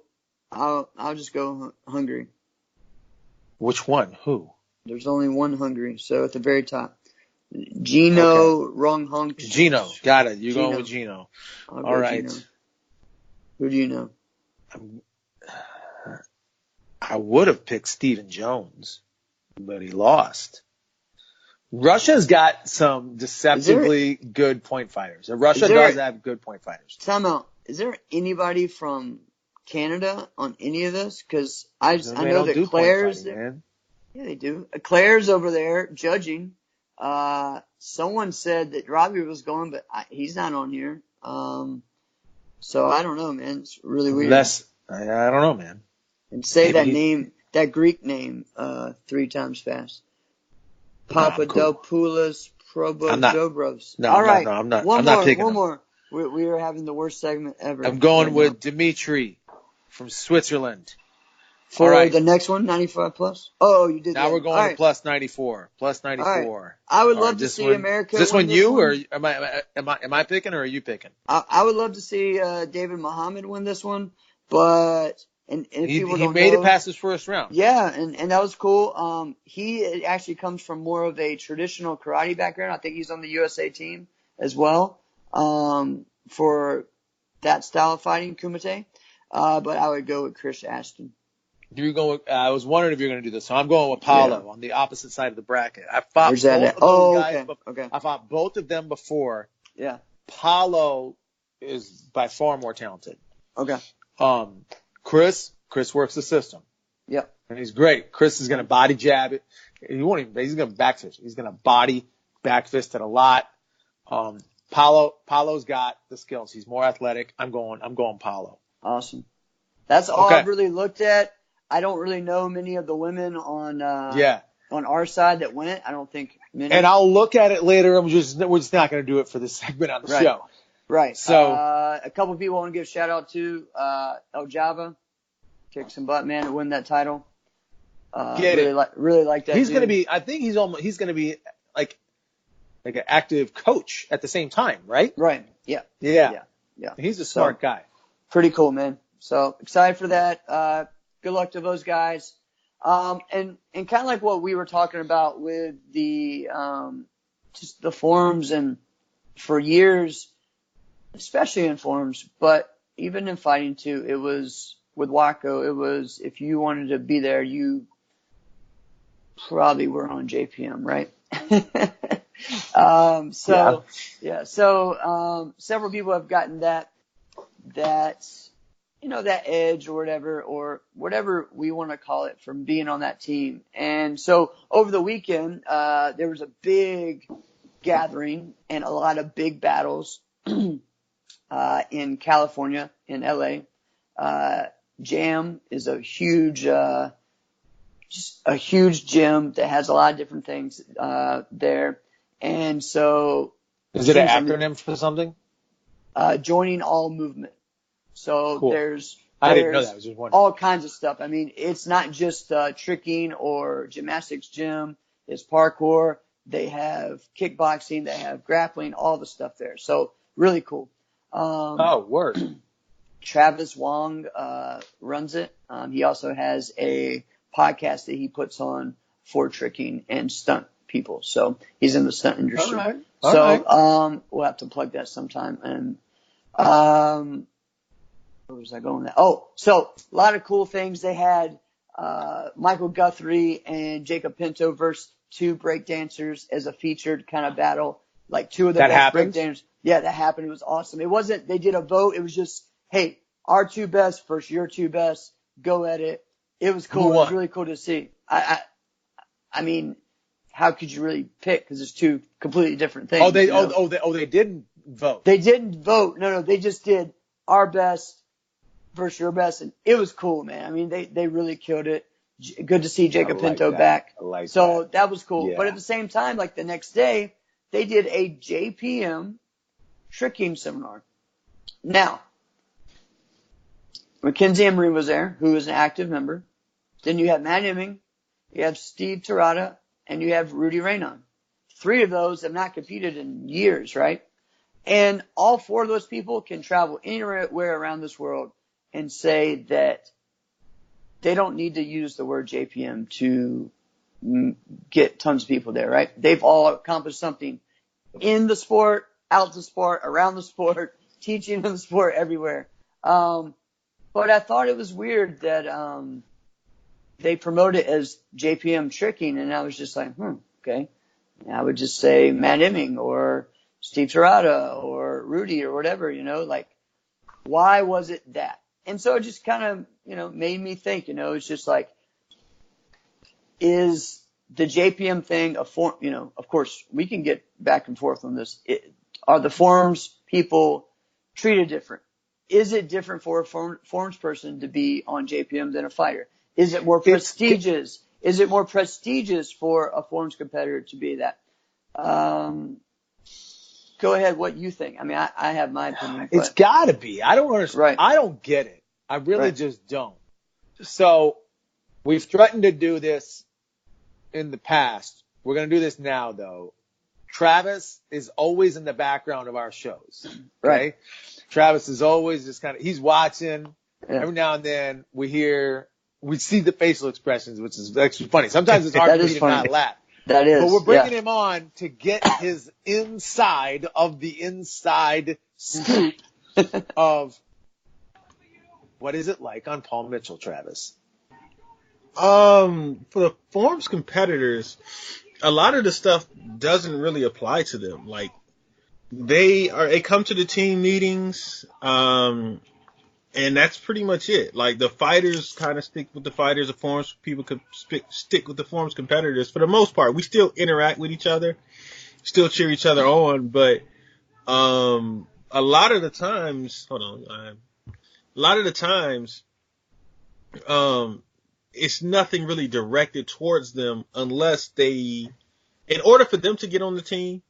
I'll just go Hungary. Which one? Who? There's only one Hungary. So at the very top, Gino Ronghong. Gino. Got it. You're going with Gino. All right. Gino. Who do you know? I would have picked Stephen Jones, but he lost. Russia's got some deceptively good point fighters. Russia does have good point fighters. Time out. Is there anybody from Canada on any of this? Because I know that Claire's there. Yeah, they do. Claire's over there judging. Someone said that Robbie was going, but he's not on here. So I don't know, man. It's really weird. I don't know, man. And say that name, that Greek name, 3 times fast. Papadopoulos Probos. No, All right. No, I'm not. One picking more. We are having the worst segment ever. I'm going with Dimitri from Switzerland. For right. the next one, 95 plus. Oh, you did. Now we're going to plus 94. Plus 94. All right. I would love to see America. Is this win one you, one. or am I picking, or are you picking? I would love to see David Muhammad win this one, but and if he people don't made know, it past his first round. Yeah, and that was cool. He actually comes from more of a traditional karate background. I think he's on the USA team as well for that style of fighting, kumite. But I would go with Chris Ashton. You're going. I was wondering if you're going to do this, so I'm going with Paulo on the opposite side of the bracket. I fought Where's that both at? of those guys. Okay. Okay. I fought both of them before. Yeah. Paulo is by far more talented. Okay. Chris works the system. Yep. And he's great. Chris is going to body jab it. He won't even. He's going to back fist. He's going to body back fist it a lot. Paulo's got the skills. He's more athletic. I'm going Paulo. Awesome. That's all I've really looked at. I don't really know many of the women on our side that went. I don't think many. And I'll look at it later. We're just not going to do it for this segment on the show. Right. So a couple of people I want to give a shout out to El Java, kicked some butt, man, to win that title. Really like that. He's going to be. I think he's going to be like an active coach at the same time, right? Right. Yeah. He's a smart guy. Pretty cool, man. So excited for that. Good luck to those guys. And kind of like what we were talking about with the just the forums, and for years, especially in forums, but even in fighting too, it was with WAKO. It was, if you wanted to be there, you probably were on JPM, right? So several people have gotten that that edge or whatever we want to call it from being on that team. And so over the weekend, there was a big gathering and a lot of big battles in California, in LA. Jam is a huge gym that has a lot of different things there. And so, is it an acronym for something? Joining All Movement. So cool. there's I didn't know that. I was just wondering. All kinds of stuff. I mean, it's not just tricking or gymnastics gym. It's parkour. They have kickboxing. They have grappling. All the stuff there. So really cool. Word. Travis Wong runs it. He also has a podcast that he puts on for tricking and stunt people. So he's in the stunt industry. All right. We'll have to plug that sometime. And where was I going with that? Oh, so a lot of cool things. They had Michael Guthrie and Jacob Pinto versus two breakdancers as a featured kind of battle. Like two of the best breakdancers. Yeah, that happened. It was awesome. It wasn't, they did a vote. It was just, hey, our two best versus your two best. Go at it. It was cool. It was really cool to see. I mean, how could you really pick? Because it's two completely different things. They didn't vote. They didn't vote. No, they just did our best versus your best, and it was cool, man. I mean, they really killed it. Good to see Jacob Pinto back. So that was cool. Yeah. But at the same time, like the next day, they did a JPM tricking seminar. Now, Mackenzie Emery was there, who is an active member. Then you have Matt Hemming, you have Steve Tirada, and you have Rudy Raynon. Three of those have not competed in years, right? And all four of those people can travel anywhere around this world and say that they don't need to use the word JPM to get tons of people there, right? They've all accomplished something in the sport, out the sport, around the sport, teaching in the sport, everywhere. But I thought it was weird that they promote it as JPM tricking, and I was just like, okay. And I would just say Matt Hemming or Steve Tirada or Rudy or whatever, like, why was it that? And so it just kind of, made me think, it's just like, is the JPM thing a form, of course we can get back and forth on this. Are the forums people treated different? Is it different for a forums person to be on JPM than a fighter? Is it more prestigious? Is it more prestigious for a forums competitor to be that? Go ahead. What you think? I mean, I have my opinion. It's got to be. I don't understand. Right. I don't get it. I really just don't. So We've threatened to do this in the past. We're going to do this now, though. Travis is always in the background of our shows. Okay? Right. Travis is always just he's watching. Yeah. Every now and then we see the facial expressions, which is actually funny. Sometimes it's hard for me to not laugh. That is. But we're bringing him on to get his inside of the inside scoop of what is it like on Paul Mitchell, Travis? For the forms competitors, a lot of the stuff doesn't really apply to them. Like they come to the team meetings, and that's pretty much it. Like the fighters kind of stick with the fighters, the forms people could stick with the forms competitors for the most part. We still interact with each other, still cheer each other on, but a lot of the times, it's nothing really directed towards them unless in order for them to get on the team,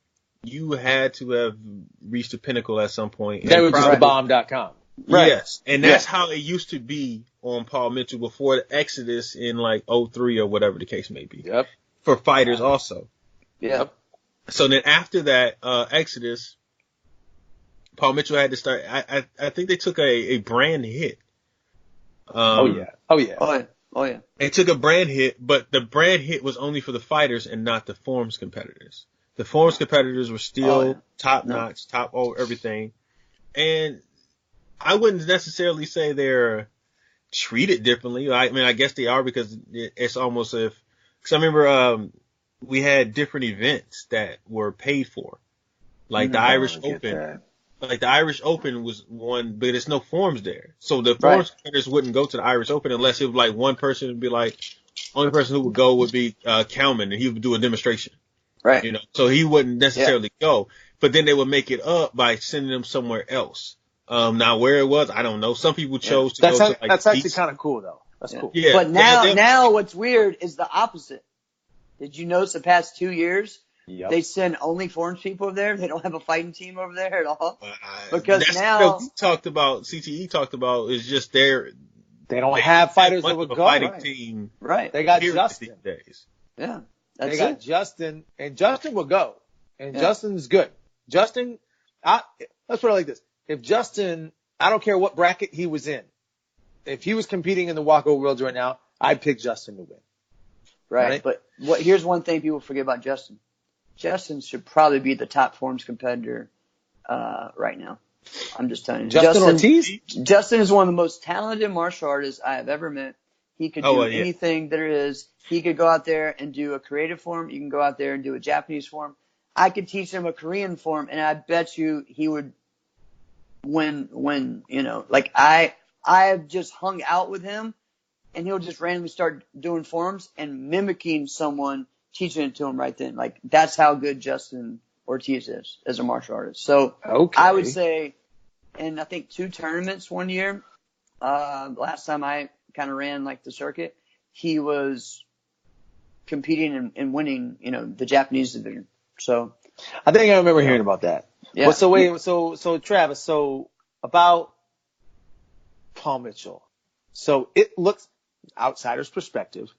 you had to have reached the pinnacle at some point. That was just thebomb.com. Right. Yes. And that's how it used to be on Paul Mitchell before the Exodus in like 03 or whatever the case may be. Yep. For fighters also. Yep. So then after that, Exodus, Paul Mitchell had to start, I think they took a brand hit. Oh yeah. They took a brand hit, but the brand hit was only for the fighters and not the forms competitors. The forms competitors were still top notch, top over everything. And I wouldn't necessarily say they're treated differently. I mean, I guess they are because it's almost because I remember, we had different events that were paid for, like the Irish Open. Like the Irish Open was one, but there's no forms there. So the forms competitors wouldn't go to the Irish Open unless it was like one person would be like, only person who would go would be, Kalman, and he would do a demonstration. Right. You know, so he wouldn't necessarily go, but then they would make it up by sending them somewhere else. Now where it was, I don't know. Some people chose to go to like that's actually kind of cool though. That's cool. Yeah. But now what's weird is the opposite. Did you notice the past 2 years? Yep. They send only forms people over there. They don't have a fighting team over there at all. Because that's now what CTE talked about is just they don't have fighters that would go. Fighting team. Right. They got Justin. These days. Yeah. They got Justin, and Justin will go. And Justin's good. Justin, let's put it like this. If Justin, I don't care what bracket he was in, if he was competing in the WAKO Worlds right now, I'd pick Justin to win. Right. But here's one thing people forget about Justin. Justin should probably be the top forms competitor right now. I'm just telling you. Justin Ortiz? Justin is one of the most talented martial artists I have ever met. He could do anything there is. He could go out there and do a creative form. You can go out there and do a Japanese form. I could teach him a Korean form, and I bet you he would win, you know. Like, I have just hung out with him, and he'll just randomly start doing forms and mimicking someone, teaching it to him right then. Like, that's how good Justin Ortiz is as a martial artist. So I would say, and I think 2 tournaments one year, last time I kind of ran like the circuit, he was competing and winning, you know, the Japanese division. So I think I remember hearing about that. Yeah. Well, so wait, so Travis, so about Paul Mitchell. So it looks, outsider's perspective,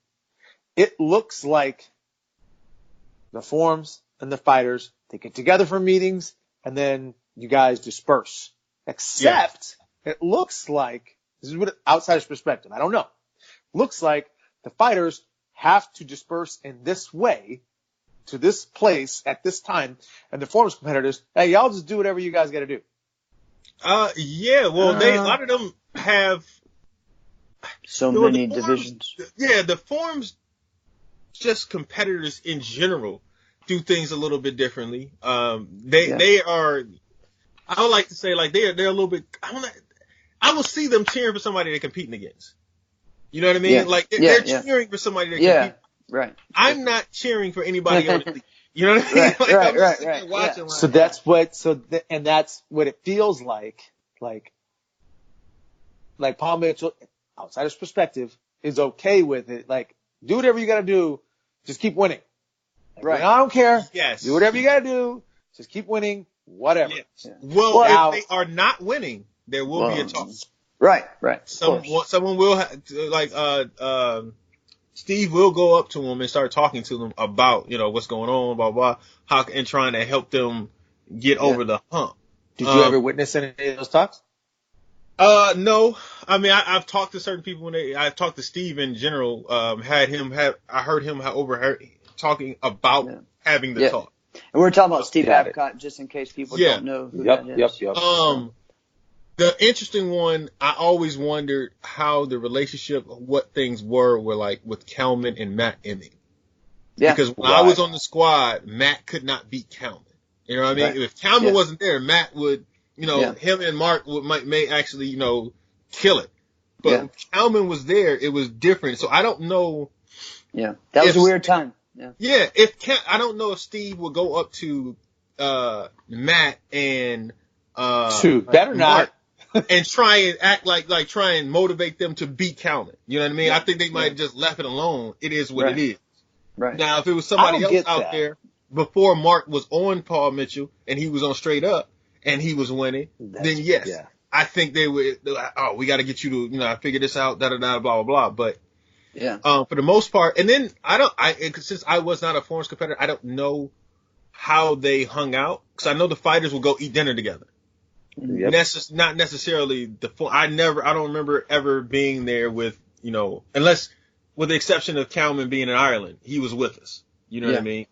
it looks like the forms and the fighters, they get together for meetings and then you guys disperse. Except it looks like, this is what outsider's perspective, I don't know. Looks like the fighters have to disperse in this way to this place at this time, and the forms competitors, hey, y'all just do whatever you guys got to do. Yeah, well, a lot of them have so many divisions. Yeah, the forms, just competitors in general, do things a little bit differently. They are, I would like to say, like they're a little bit. I will see them cheering for somebody they're competing against. You know what I mean? Yeah. Like they're cheering for somebody they're competing. Right. I'm not cheering for anybody on the league. You know what I mean? Right. Watching. Like, so that's what. And that's what it feels like. Like Paul Mitchell, outsider's perspective, is okay with it. Like, do whatever you got to do, just keep winning. Like, right. I don't care. Yes. Do whatever you got to do, just keep winning. Whatever. Yes. Yeah. Well, if they are not winning, there will be a toss. Right. Someone will Steve will go up to them and start talking to them about, what's going on, blah, blah, and trying to help them get over the hump. Did you ever witness any of those talks? No. I mean, I've talked to certain people I've talked to Steve in general, I heard him talking about having the talk. And we're talking about Steve Babcock, just in case people don't know who that is. Yep. The interesting one, I always wondered how the relationship, what things were like with Kelman and Matt Emming. Yeah. Because when I was on the squad, Matt could not beat Kelman. You know what I mean? Right. If Kelman wasn't there, Matt would, him and Mark may actually, kill it. But when Kelman was there, it was different. So I don't know. Yeah. That was a weird time. Yeah. Yeah. I don't know if Steve would go up to, Matt and, better not. Mark, and try and act try and motivate them to beat Kelman. You know what I mean? I think they might have just left it alone. It is what it is. Right. Now, if it was somebody else out there before Mark was on Paul Mitchell and he was on Straight Up and he was winning, then yes, I think they would. We got to get you to, figure this out, blah, blah, blah. But for the most part, and then since I was not a Forms competitor, I don't know how they hung out because I know the fighters will go eat dinner together. Yep. Not necessarily I don't remember ever being there with, unless with the exception of Kelman being in Ireland, he was with us. You know what I mean?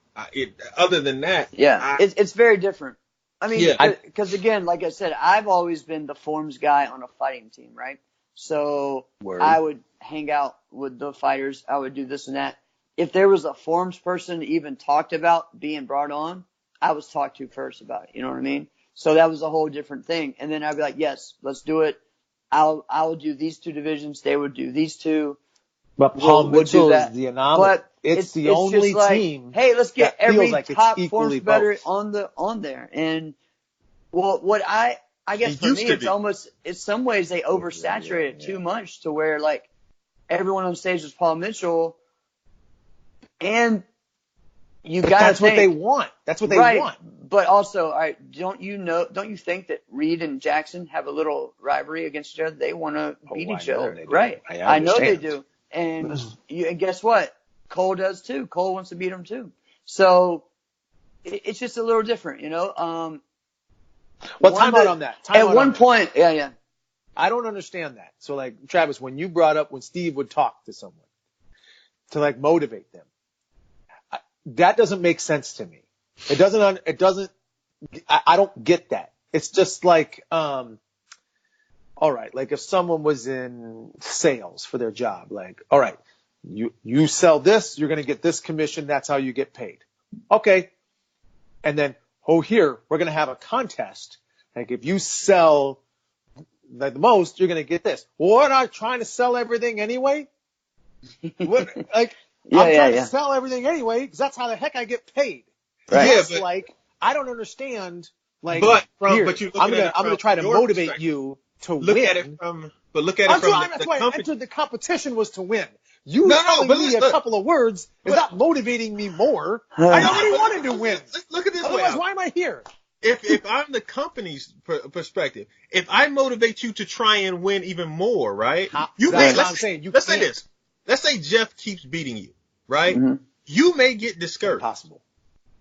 Other than that. Yeah. It's very different. I mean, because again, like I said, I've always been the Forms guy on a fighting team, right? So I would hang out with the fighters. I would do this and that. If there was a Forms person that even talked about being brought on, I was talked to first about it. You know what I mean? So that was a whole different thing. And then I'd be like, yes, let's do it. I'll do these two divisions. They would do these two. But Paul Mitchell is the anomaly. But it's the only team. Hey, let's get every top Forms competitor on there. And what I guess for me, it's almost, in some ways they oversaturate it too much to where like everyone on stage is Paul Mitchell. And that's what they want. That's what they want. But also, all right, don't you think that Reed and Jackson have a little rivalry against each other? They want to beat each other. Right. I know they do. And and guess what? Cole does too. Cole wants to beat him too. So it's just a little different, Well, time out on that. At one point, I don't understand that. So like, Travis, when you brought up when Steve would talk to someone to like motivate them, that doesn't make sense to me. It doesn't, I don't get that. It's just like, all right, like if someone was in sales for their job, like, all right, you sell this, you're going to get this commission. That's how you get paid. Okay. And then, here, we're going to have a contest. Like if you sell the most, you're going to get this. Well, we're not trying to sell everything anyway. I'm trying to sell everything anyway because that's how the heck I get paid. Right. Yes, I don't understand. I'm gonna try to motivate you to win. Look at it from that's why I entered the competition was to win. Telling me a couple of words is not motivating me more. I already wanted to win. Look at this Otherwise, way. why am I here? If I'm the company's perspective, if I motivate you to try and win even more, right? Let's say this. Let's say Jeff keeps beating you, right? Mm-hmm. You may get discouraged. Impossible.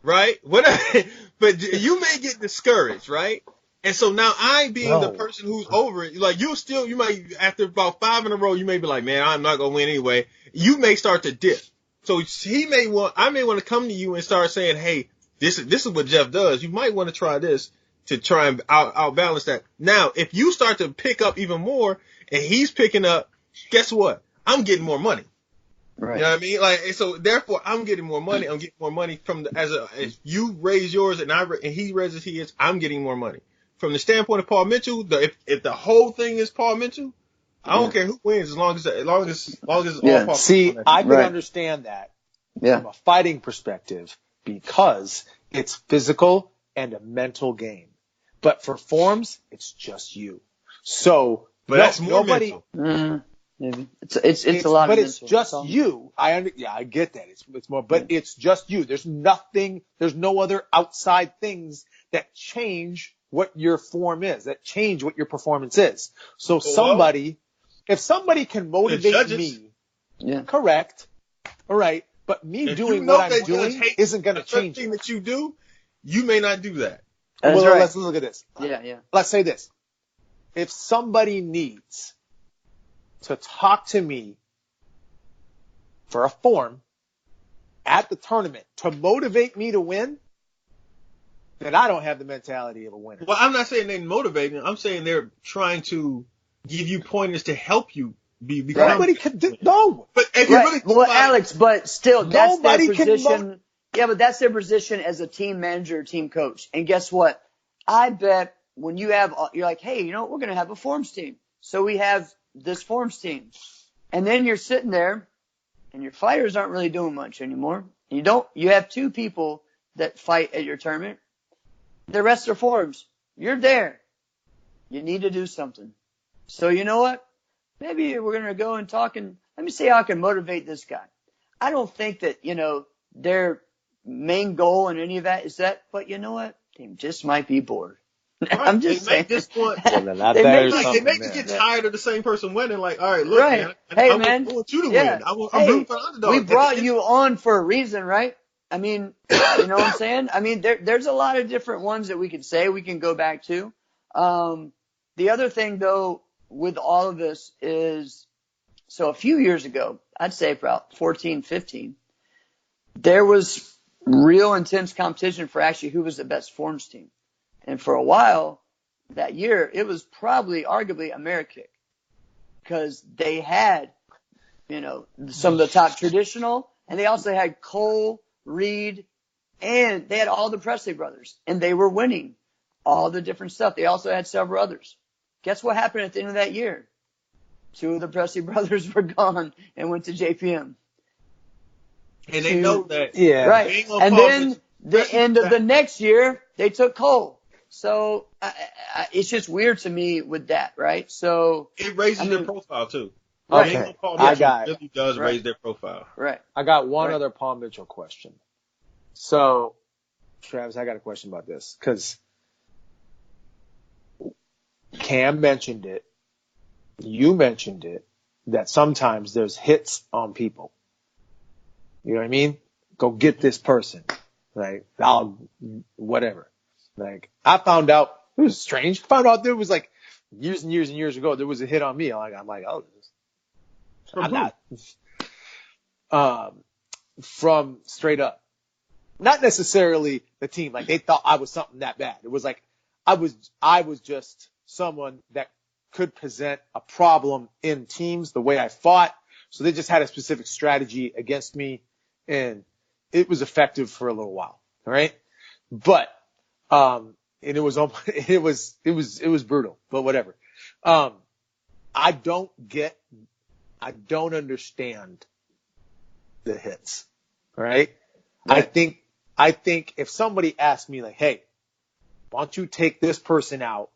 Right? But you may get discouraged, right? And so now I being the person who's over it, like you might, after about 5 in a row, you may be like, man, I'm not going to win anyway. You may start to dip. So I may want to come to you and start saying, hey, this is what Jeff does. You might want to try this to try and outbalance that. Now, if you start to pick up even more and he's picking up, guess what? I'm getting more money. Right. You know what I mean? Like, so therefore I'm getting more money. I'm getting more money as you raise yours and he raises his, I'm getting more money. From the standpoint of Paul Mitchell, if the whole thing is Paul Mitchell, I don't care who wins as long as it's all Paul. See, I could understand that from a fighting perspective because it's physical and a mental game. But for Forms, it's just you. So, but that's more mental. Maybe. It's a lot of mental. But it's just you. I get that. It's more, but it's just you. There's no other outside things that change what your form is, that change what your performance is. So if somebody can motivate me, correct, All right. But me If doing you know what I'm that doing judge hates isn't going to a certain change thing it. that you do, you may not do that. That's Well, right. let's look at this. Yeah. Let's say this. If somebody needs to talk to me for a form at the tournament to motivate me to win, then I don't have the mentality of a winner. Well, I'm not saying they're motivating. I'm saying they're trying to give you pointers to help you become. Nobody can do, no. But if you really think Well, about Alex, but still, that's their Nobody can position. Yeah, but that's their position as a team manager, team coach. And guess what? I bet when you're like, hey, you know what? We're going to have a forms team. So we have this forms team. And then you're sitting there and your fighters aren't really doing much anymore. You have two people that fight at your tournament. The rest are forms. You're there. You need to do something. So you know what? Maybe we're going to go and talk and let me see how I can motivate this guy. I don't think that, their main goal in any of that is that, but you know what? They just might be bored. I'm just saying. This point, Well, then that, They that make is like- they something make there. you get tired of the same person winning. Like, all right, look, Right. man, Hey, I man. want you to Yeah. win. I'm rooting for the underdog. We brought you on for a reason, right? I mean, you know what I'm saying? I mean, there's a lot of different ones that we could say we can go back to. The other thing, though, with all of this is, so a few years ago, I'd say about 14, 15, there was real intense competition for actually who was the best forms team. And for a while that year, it was probably arguably AmeriKick because they had, some of the top traditional, and they also had Cole, Reed, and they had all the Presley brothers, and they were winning all the different stuff. They also had several others. Guess what happened at the end of that year? Two of the Presley brothers were gone and went to JPM. And they know that. Yeah. Right. And then the end of the next year, they took Cole. So it's just weird to me with that, right? So it raises their profile too. Okay. Being on Paul I Mitchell got really does raise their profile. Right. I got one Right. other Paul Mitchell question. So, Travis, I got a question about this because Cam mentioned it. You mentioned it, that sometimes there's hits on people. You know what I mean? Go get this person. Like, whatever. Like, I found out, it was strange. Found out there was like years and years and years ago, there was a hit on me. I'm like, oh, I'm not. From straight up. Not necessarily the team. Like, they thought I was something that bad. It was like, I was just someone that could present a problem in teams the way I fought. So they just had a specific strategy against me, and it was effective for a little while. All right. But, and it was brutal, but whatever. I don't understand the hits. All right. Right. I think if somebody asked me like, hey, why don't you take this person out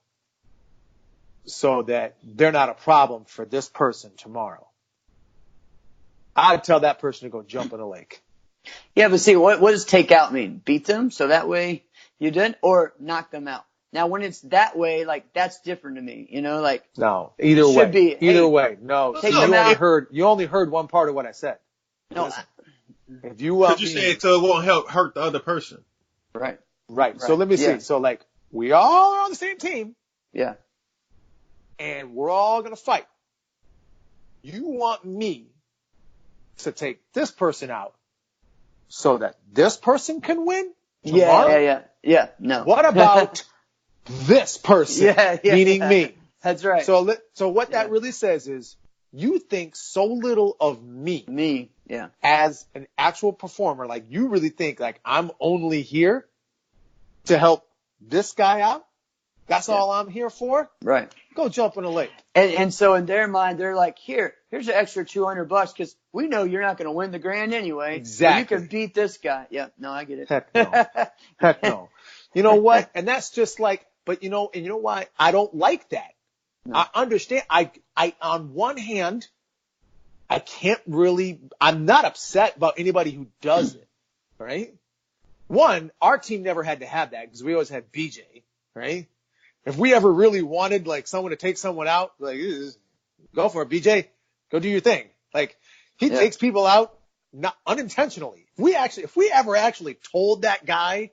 so that they're not a problem for this person tomorrow, I'd tell that person to go jump in a lake. Yeah, but see, what does take out mean? Beat them so that way you didn't, or knock them out? Now, when it's that way, like, that's different to me, like. No, either Should way. be, Either hey, way. No, take you them out. only heard one part of what I said. No, Listen, if you Because you say it so it won't hurt the other person. right. Right. So let me Yeah. see. So like, we all are on the same team Yeah. and we're all going to fight. You want me to take this person out so that this person can win tomorrow? Yeah. No. What about this person? Meaning me. That's right. So what that really says is you think so little of me. Yeah. As an actual performer. Like, you really think like I'm only here to help this guy out. That's all I'm here for. Right. Go jump in a lake. And so in their mind, they're like, here's an extra $200 because we know you're not going to win the grand anyway. Exactly. So you can beat this guy. Yeah. No, I get it. Heck no. Heck no. You know what? And that's just like, but you know why? I don't like that. No. I understand. I on one hand, I'm not upset about anybody who does it, right? One, our team never had to have that because we always had BJ, right? If we ever really wanted like someone to take someone out, like, go for it, BJ, go do your thing. Like, he takes people out not unintentionally, if we ever actually told that guy,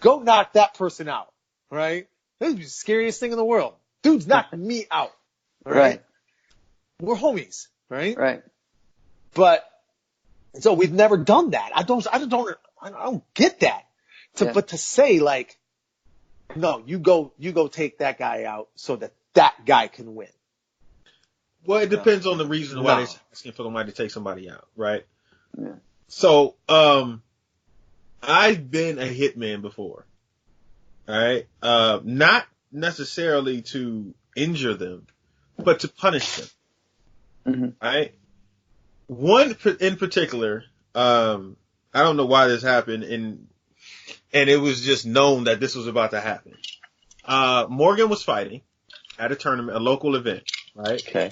go knock that person out, right? This would be the scariest thing in the world. Dude's knocking me out, right? We're homies, right? Right. But so we've never done that. I don't get that. But to say like, no, you go take that guy out so that guy can win. Well, it depends on the reason why they're asking for somebody to take somebody out, right? Yeah. So, I've been a hitman before, all right? Not necessarily to injure them, but to punish them, right? One in particular, I don't know why this happened, and it was just known that this was about to happen. Morgan was fighting at a tournament, a local event, right? Okay.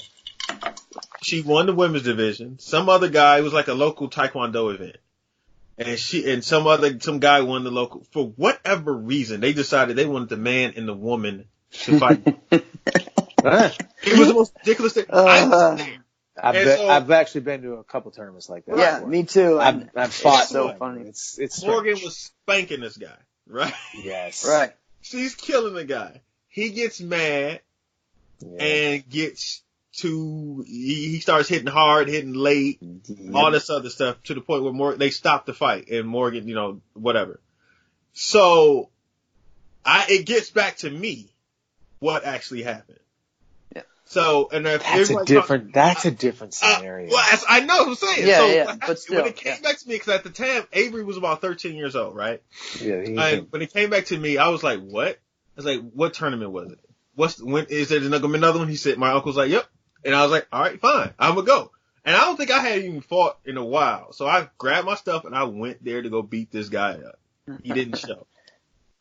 She won the women's division. Some other guy, it was like a local taekwondo event. And some guy won the local, for whatever reason, they decided they wanted the man and the woman to fight. It was the most ridiculous thing. I've actually been to a couple tournaments like that. Yeah, me too. I've fought. It's so funny. It's Morgan was spanking this guy, right? Yes. Right. She's killing the guy. He gets mad and he starts hitting hard, hitting late, all this other stuff, to the point where they stopped the fight and Morgan, whatever. So it gets back to me what actually happened. Yeah. So, and that's a different scenario. I know what I'm saying. Yeah, but still, when it came back to me, because at the time Avery was about 13 years old, right? Yeah. When it came back to me, I was like, "What?" I was like, "What tournament was it? Is there gonna be another one?" He said, "My uncle's like, yep." And I was like, "All right, fine, I'm gonna go." And I don't think I had even fought in a while, so I grabbed my stuff and I went there to go beat this guy up. He didn't show.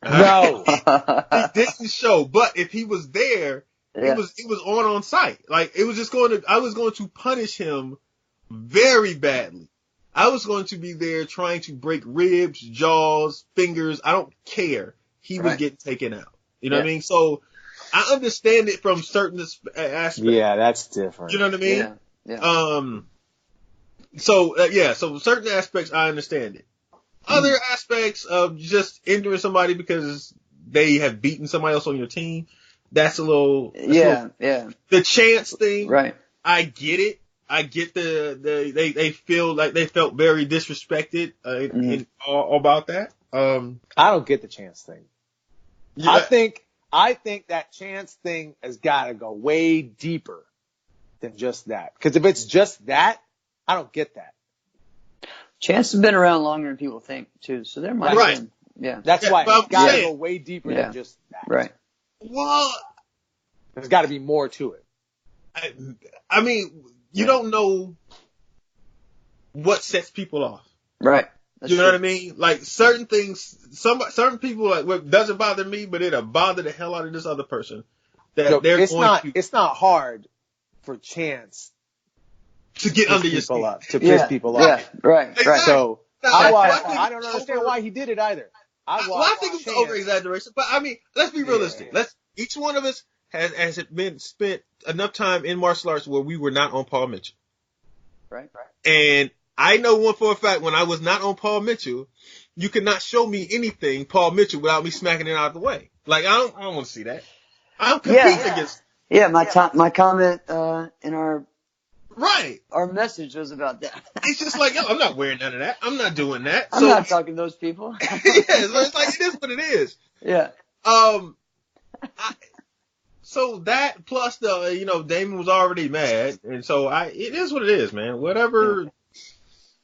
No, he didn't show. But if he was there, it was on site. Like I was going to punish him very badly. I was going to be there trying to break ribs, jaws, fingers. I don't care. He was getting taken out. You know what I mean? So I understand it from certain aspects. Yeah, that's different. You know what I mean? Yeah. So certain aspects I understand it. Other aspects of just injuring somebody because they have beaten somebody else on your team, that's a little. The chance thing, right? I get it. I get they feel like they felt very disrespected about that. I don't get the chance thing. Yeah. I think that chance thing has got to go way deeper than just that. Because if it's just that, I don't get that. Chance has been around longer than people think, too. So there might have been. Yeah. That's why it's got to go way deeper than just that. Right. Well, there's got to be more to it. I mean, you don't know what sets people off. Right. You know what I mean? Like certain things, certain people, like what doesn't bother me, but it'll bother the hell out of this other person. It's not hard for Chance to get under your skin, to piss people off. Yeah, right. Exactly. So I don't understand why he did it either. I think it's over exaggeration, but I mean, let's be realistic. Each one of us has been spent enough time in martial arts where we were not on Paul Mitchell. Right. And I know one for a fact, when I was not on Paul Mitchell, you could not show me anything Paul Mitchell without me smacking it out of the way. Like, I don't want to see that. I'm competing against. Yeah, my comment in our message was about that. It's just like, yo, I'm not wearing none of that. I'm not doing that. I'm not talking to those people. So it's like, it is what it is. Yeah. So that plus Damon was already mad, and so it is what it is, man. Whatever. Yeah.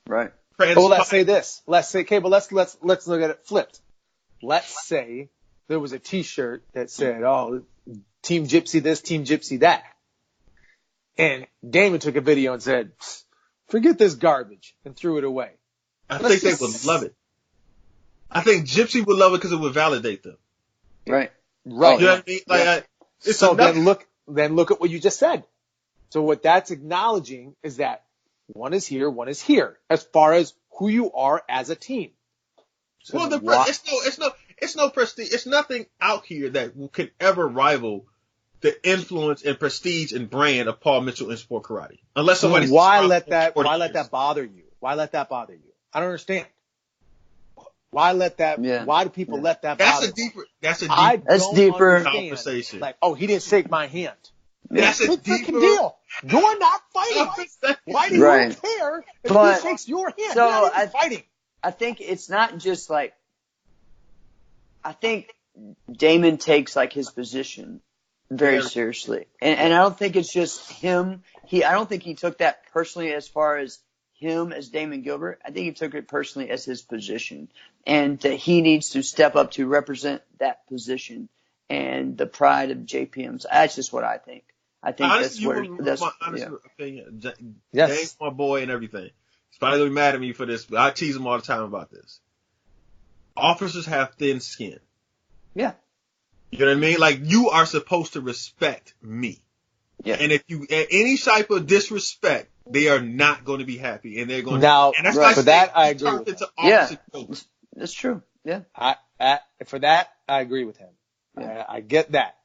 Right. Well, let's say this. Let's say, okay, but let's look at it flipped. Let's say there was a T-shirt that said, "Oh, Team Gypsy this, Team Gypsy that," and Damon took a video and said, "Forget this garbage," and threw it away. I think they would love it. I think Gypsy would love it because it would validate them. Right. You know what I mean? Like, then look at what you just said. So what that's acknowledging is that one is here, as far as who you are as a team. So it's no prestige. It's nothing out here that could ever rival the influence and prestige and brand of Paul Mitchell in sport karate. Unless somebody. Why let that bother you? Why let that bother you? I don't understand. Why let that? Yeah. Why do people let that That's bother? a deeper. That's a I deeper That's don't deeper understand. conversation. Like, oh, he didn't shake my hand. That's a Big deeper freaking deal. You're not fighting. conversation. Why do you Right. care if But- he shakes your hand? so You're not even fighting. I think it's not just like, I think Damon takes like his position very Yeah. seriously. And I don't think it's just him. I don't think he took that personally as far as him as Damon Gilbert. I think he took it personally as his position, and that he needs to step up to represent that position and the pride of JPMs. That's just what I think. I think Honestly, that's my honest opinion. Yes. Dame's my boy and everything. He's probably gonna be mad at me for this, but I tease him all the time about this. Officers have thin skin. Yeah. You know what I mean? Like, you are supposed to respect me. Yeah. And if you add any type of disrespect, they are not going to be happy, and they're going Now, to. And that's right. why for that, I he agree turned with into Yeah. Officer Gilbert. That's true. Yeah. For that, I agree with him. Yeah. I get that.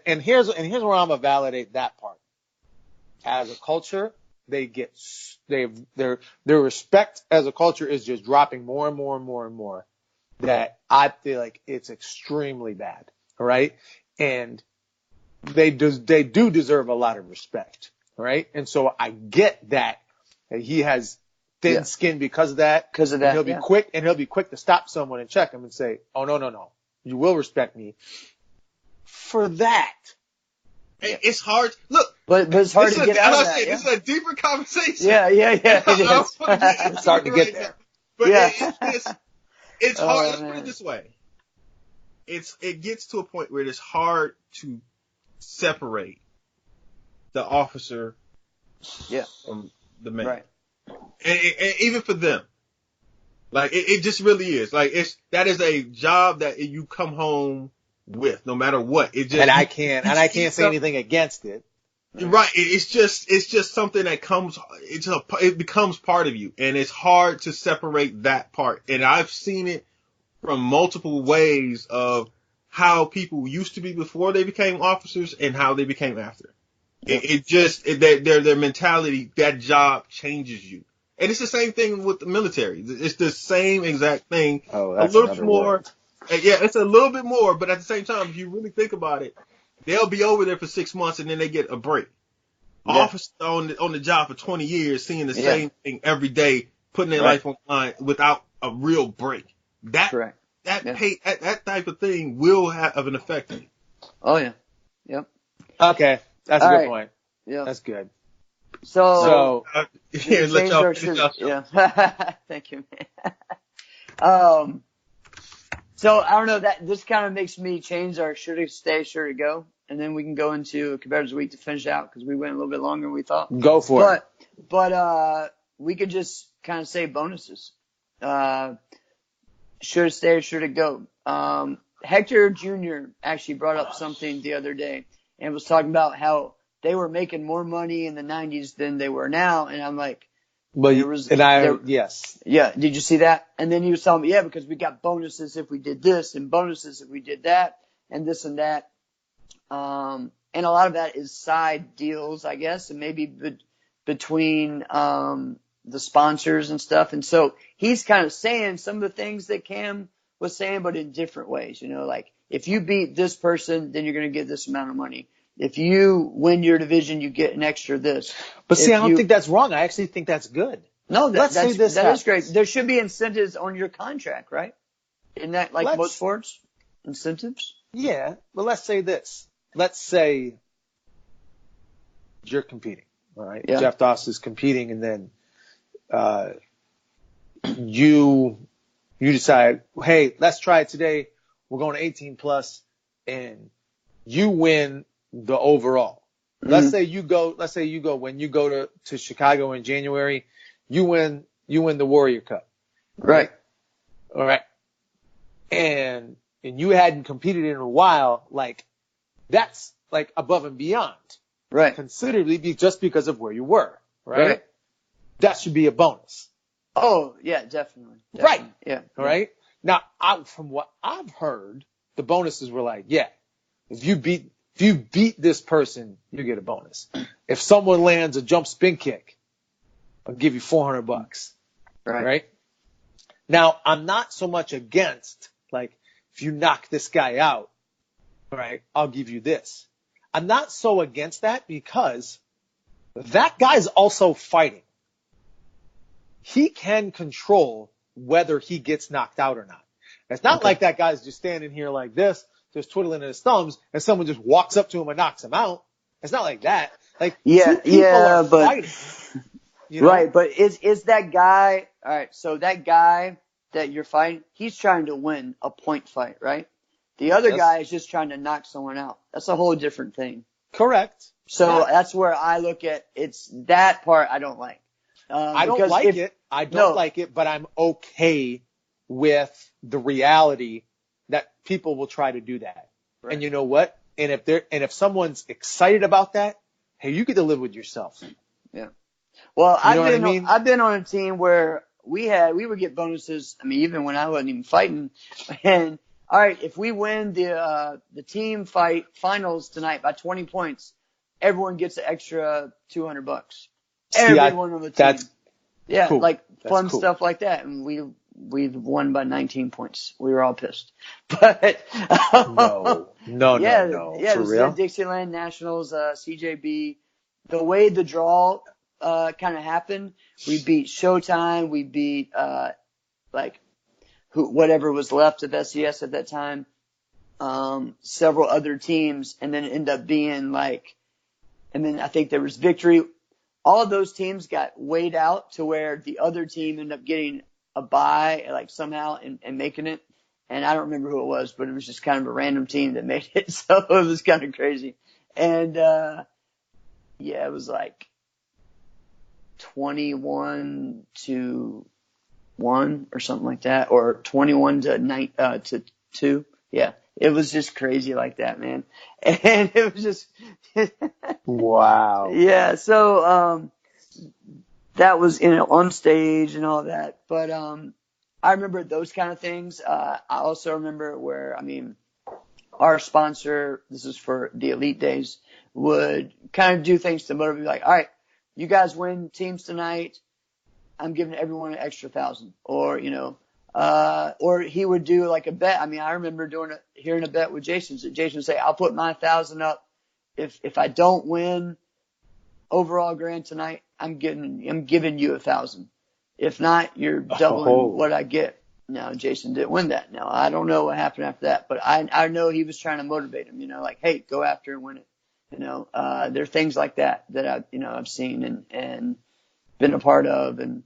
And here's where I'm gonna validate that part. As a culture, their respect as a culture is just dropping more and more and more and more. That I feel like it's extremely bad. All right, and they do deserve a lot of respect. All right, and so I get that he has thin skin because of that. Because of that, And he'll be quick to stop someone and check him and say, "Oh no, you will respect me." For that, It's hard. Look, but it's hard to get out of that. This is a deeper conversation. Yeah. It is. I'm starting to get there. But Yeah. it's Oh, hard. Let's put man. it this way. It gets to a point where it's hard to separate the officer from the man. Right. And even for them. Like, it just really is. Like, that is a job that you come home with, no matter what. I can't say anything against it. Right. It's just something that it becomes part of you, and it's hard to separate that part. And I've seen it from multiple ways of how people used to be before they became officers and how they became after. Their mentality, that job changes you. And it's the same thing with the military. It's the same exact thing. Oh, that's a little another more. world. Yeah, it's a little bit more, but at the same time, if you really think about it, they'll be over there for 6 months and then they get a break. Yeah. Officers on the job for 20 years, seeing the same thing every day, putting their life on the line without a real break. Correct. That type of thing will have an effect on you. Oh yeah. Yep. Okay, that's a good point. Yeah. That's good. So Here, let y'all finish y'all show. yeah. Thank you, man. So I don't know, that this kind of makes me change our should it stay, should it go, and then we can go into competitors week to finish out because we went a little bit longer than we thought. Go for it. But we could just kind of say bonuses. Should it stay or should it go? Hector Jr. actually brought up something the other day and was talking about how they were making more money in the 90s than they were now, and I'm like, yes. yeah, did you see that? And then he was telling me, yeah, because we got bonuses if we did this and bonuses if we did that and this and that. And a lot of that is side deals, I guess, and maybe between the sponsors and stuff. And so he's kind of saying some of the things that Cam was saying, but in different ways. You know, like if you beat this person, then you're going to get this amount of money. If you win your division, you get an extra this. But see, I don't think that's wrong. I actually think that's good. No, that is great. There should be incentives on your contract, right? Isn't that like most sports? Incentives? Yeah, but let's say this. Let's say you're competing, all right? Yeah. Jeff Doss is competing, and then you decide, hey, let's try it today. We're going to 18 plus, and you win the overall. Mm-hmm. Let's say you go when you go to Chicago in January, you win the Warrior Cup. Right. All right. And you hadn't competed in a while, like that's like above and beyond. Right. Considerably just because of where you were. Right. That should be a bonus. Oh, yeah, definitely. Right. Yeah. All right. Now, from what I've heard, the bonuses were like, yeah, if you beat this person, you get a bonus. If someone lands a jump spin kick, I'll give you $400. Right? Now, I'm not so much against, like, if you knock this guy out, right, I'll give you this. I'm not so against that because that guy's also fighting. He can control whether he gets knocked out or not. It's not like that guy's just standing here like this, just twiddling his thumbs, and someone just walks up to him and knocks him out. It's not like that. Like, two people are fighting. You know? Right, but is that guy, all right, so that guy that you're fighting, he's trying to win a point fight, right? The other guy is just trying to knock someone out. That's a whole different thing. Correct. So that's where I look at, it's that part I don't like. I don't like it, but I'm okay with the reality that people will try to do that. Right. And you know what? And if someone's excited about that, hey, you get to live with yourself. Yeah. Well, I've been on a team where we would get bonuses. I mean, even when I wasn't even fighting. And all right, if we win the team fight finals tonight by 20 points, everyone gets an extra $200. Everyone on the team. That's cool. Like fun stuff like that. And we won by 19 points. We were all pissed. But no. Yeah, for real? Dixieland Nationals, CJB. The way the draw kind of happened, we beat Showtime, we beat whatever was left of SES at that time, several other teams, and then it ended up being and then I think there was Victory. All of those teams got weighed out to where the other team ended up getting a bye, somehow and making it. And I don't remember who it was, but it was just kind of a random team that made it. So it was kind of crazy. And, it was 21-1 or something like that, or 21-2. Yeah. It was just crazy like that, man. And it was just, wow. Yeah. So, that was, on stage and all that. But, I remember those kind of things. I also remember where, our sponsor, this is for the Elite Days, would kind of do things to motivate, all right, you guys win teams tonight, I'm giving everyone an extra 1,000. Or, or he would do a bet. I remember hearing a bet with Jason. So Jason would say, I'll put my 1,000 up. If I don't win overall grand tonight, I'm giving you 1,000. If not, you're doubling what I get. Now, Jason didn't win that. Now, I don't know what happened after that, but I know he was trying to motivate him, hey, go after and win it. There are things like that I've seen and been a part of. And,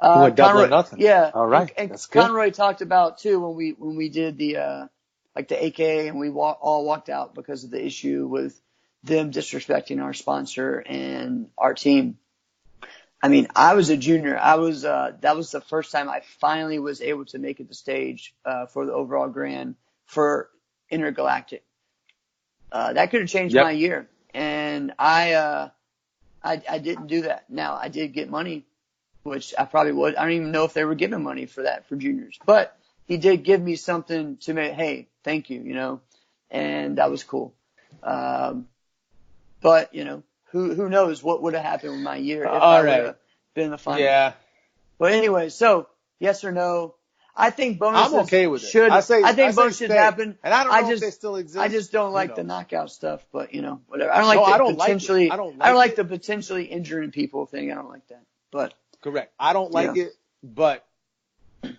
double or nothing. Yeah. All right. And that's good. Conroy talked about too, when we did the AK and we all walked out because of the issue with them disrespecting our sponsor and our team. I was a junior. that was the first time I finally was able to make it to stage, for the overall grand for Intergalactic. That could have changed my year. And I didn't do that. Now I did get money, which I probably would. I don't even know if they were giving money for that for juniors, but he did give me something to make, hey, thank you, and that was cool. But who knows what would have happened with my year if I would have been in the final. Yeah. But anyway, so yes or no? I think bonuses. I'm okay with it. I think bonuses should happen. And I don't know if they still exist. I just don't like the knockout stuff, but whatever. I don't like the potentially injuring people thing. I don't like that. But correct. I don't like it, but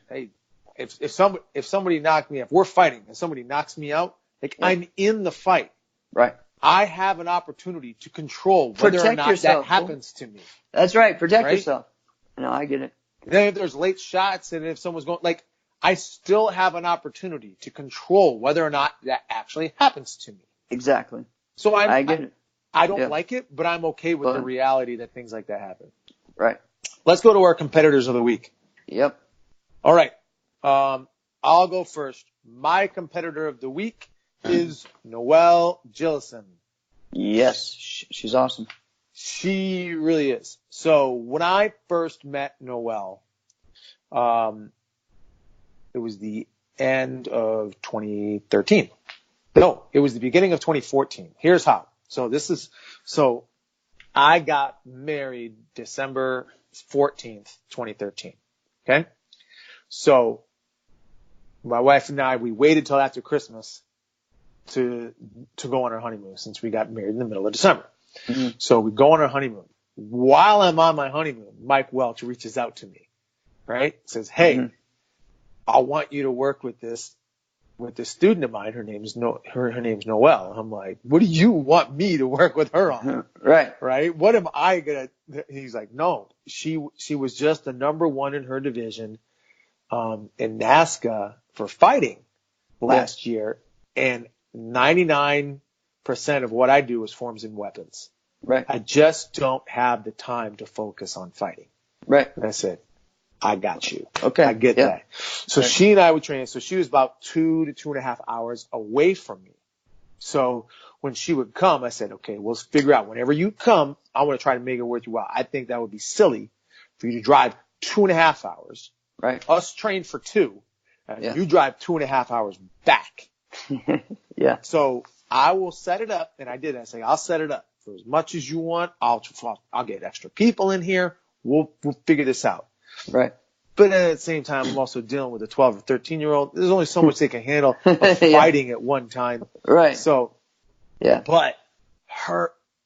hey, if somebody knocked me, if we're fighting and somebody knocks me out, I'm in the fight. Right. I have an opportunity to control whether or not that happens to me. That's right. Protect yourself. No, I get it. Then if there's late shots and if someone's going, I still have an opportunity to control whether or not that actually happens to me. Exactly. So I get it. I don't like it, but I'm okay with the reality that things like that happen. Right. Let's go to our competitors of the week. Yep. All right. I'll go first. My competitor of the week is Noel Jillesen. Yes, she's awesome. She really is. So when I first met Noel, it was the end of 2013. No, it was the beginning of 2014. Here's how. So I got married December 14th, 2013. Okay. So my wife and I, we waited till after Christmas to go on our honeymoon since we got married in the middle of December. Mm-hmm. So we go on our honeymoon. While I'm on my honeymoon, Mike Welch reaches out to me, right? Says, hey, Mm-hmm. I want you to work with this student of mine. Her name's Noel. I'm like, what do you want me to work with her on? Right. Right? What am I gonna? He's like, no, she was just the number one in her division, in NASCA for fighting last year, and 99% of what I do is forms and weapons. Right. I just don't have the time to focus on fighting. Right. And I said, I got you. Okay. I get that. So Right. she and I would train. So she was about 2 to 2.5 hours away from me. So when she would come, I said, okay, we'll figure out whenever you come, I want to try to make it worth your while. I think that would be silly for you to drive 2.5 hours. Right. Us train for 2. And Yeah. you drive 2.5 hours back. Yeah. So I will set it up. And I did. I say, I'll set it up for as much as you want. I'll get extra people in here. We'll figure this out. Right. But at the same time, I'm also dealing with a 12 or 13-year-old. There's only so much they can handle of fighting at one time. Right. So, yeah. But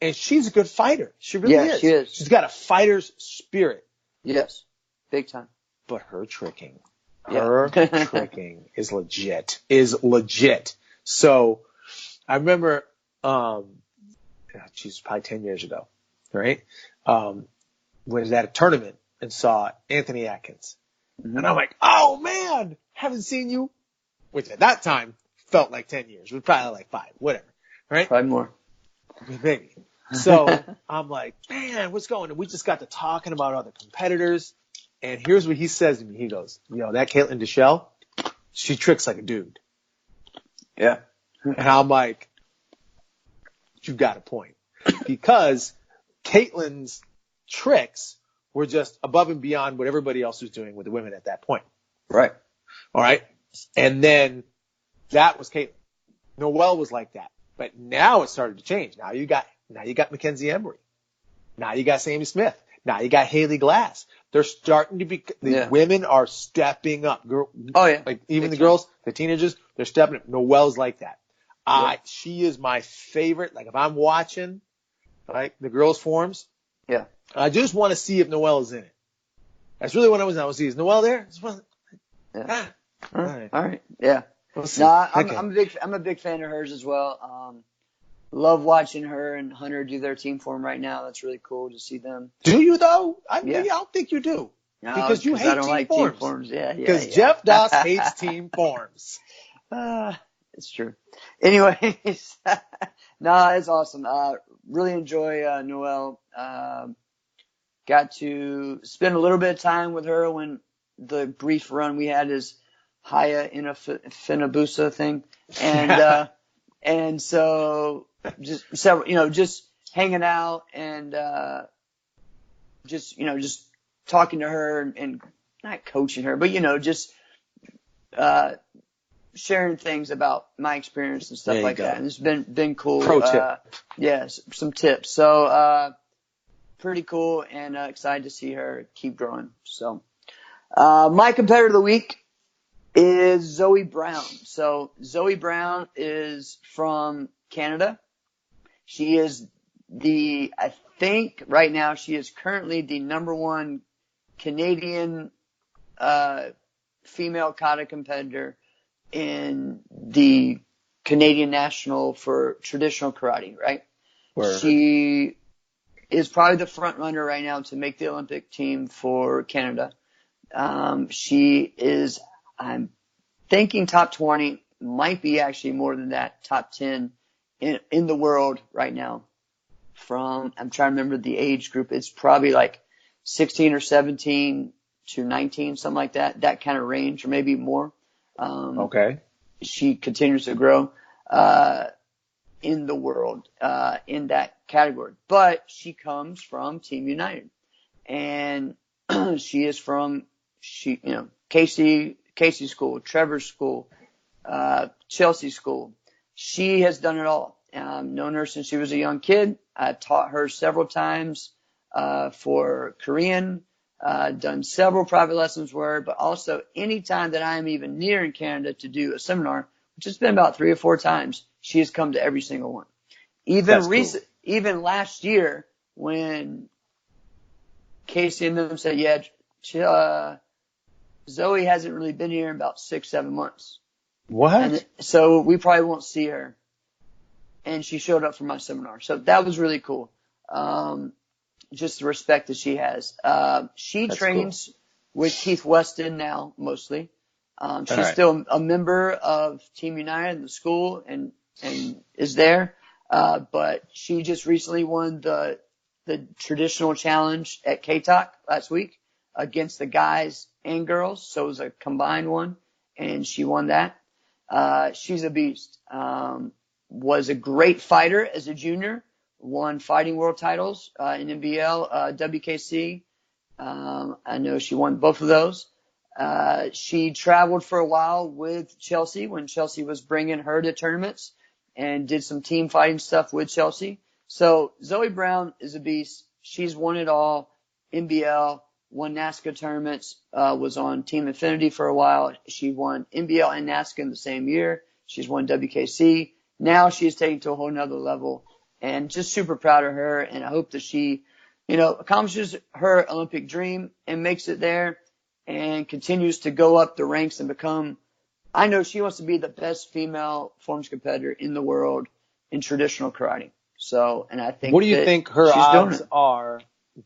and she's a good fighter. She really is. She is. She's got a fighter's spirit. Yes. Big time. But her tricking is legit. So I remember, she's probably 10 years ago, right? Was at a tournament and saw Anthony Atkins. Mm-hmm. And I'm like, oh man, haven't seen you. Which at that time felt like 10 years. It was probably like 5, whatever. Right? Probably more. Maybe. So I'm like, man, what's going on? And we just got to talking about other competitors. And here's what he says to me. He goes, that Caitlin Deschelle, she tricks like a dude. Yeah. And I'm like, you got a point. Because Caitlin's tricks were just above and beyond what everybody else was doing with the women at that point. Right. All right. And then that was Caitlin. Noel was like that. But now it started to change. Now you got Mackenzie Embry. Now you got Sammy Smith. Now you got Haley Glass. They're starting to be, the women are stepping up. Oh yeah. Like even the girls, the teenagers, they're stepping up. Noel's like that. She is my favorite. Like if I'm watching, like the girls' forums, I just want to see if Noel is in it. That's really what I was. I want to see, is Noel there? All right. Yeah. We'll see. No, I'm a big fan of hers as well. Love watching her and Hunter do their team form right now. That's really cool to see them. Do you though? I don't think you do. No, because you hate I don't like team forms. Yeah. Because Jeff Doss hates team forms. It's true. Anyways, no, it's awesome. Really enjoy Noel. Got to spend a little bit of time with her when the brief run we had is Haya in a Finabusa thing. And, and so just several, just hanging out and, just talking to her and not coaching her, but, just, sharing things about my experience and stuff like that. And it's been cool. Pro tip. Yes, some tips. So, pretty cool and excited to see her keep growing. So, my competitor of the week is Zoe Brown. So Zoe Brown is from Canada. She is I think right now she is currently the number 1 Canadian, female kata competitor in the Canadian national for traditional karate, right? Word. She is probably the front runner right now to make the Olympic team for Canada. She is, I'm thinking top 20, might be actually more than that, top 10 in the world right now. I'm trying to remember the age group. It's probably like 16 or 17 to 19, something like that kind of range, or maybe more. Okay. She continues to grow, in the world, in that category. But she comes from Team United. And she is from, Casey school, Trevor's school, Chelsey school. She has done it all. Known her since she was a young kid. I taught her several times, for Korean, done several private lessons with her, but also anytime that I am even near in Canada to do a seminar, which has been about 3 or 4 times, she has come to every single one. Even last year when Casey and them said, Zoe hasn't really been here in about 6-7 months. What? And so we probably won't see her. And she showed up for my seminar. So that was really cool. Just the respect that she has. She trains with Keith Weston now, mostly. She's still a member of Team United in the school and is there. But she just recently won the traditional challenge at K-Talk last week against the guys and girls. So it was a combined one, and she won that. She's a beast. Was a great fighter as a junior, won fighting world titles in NBL, WKC. I know she won both of those. She traveled for a while with Chelsey when Chelsey was bringing her to tournaments and did some team fighting stuff with Chelsey. So Zoe Brown is a beast. She's won it all. NBL, won NASCA tournaments, was on Team Infinity for a while. She won NBL and NASCA in the same year. She's won WKC. Now she's taken to a whole nother level, and just super proud of her. And I hope that she, accomplishes her Olympic dream and makes it there and continues to go up the ranks and become, I know she wants to be the best female forms competitor in the world in traditional karate. So, and I think, what do you think her odds are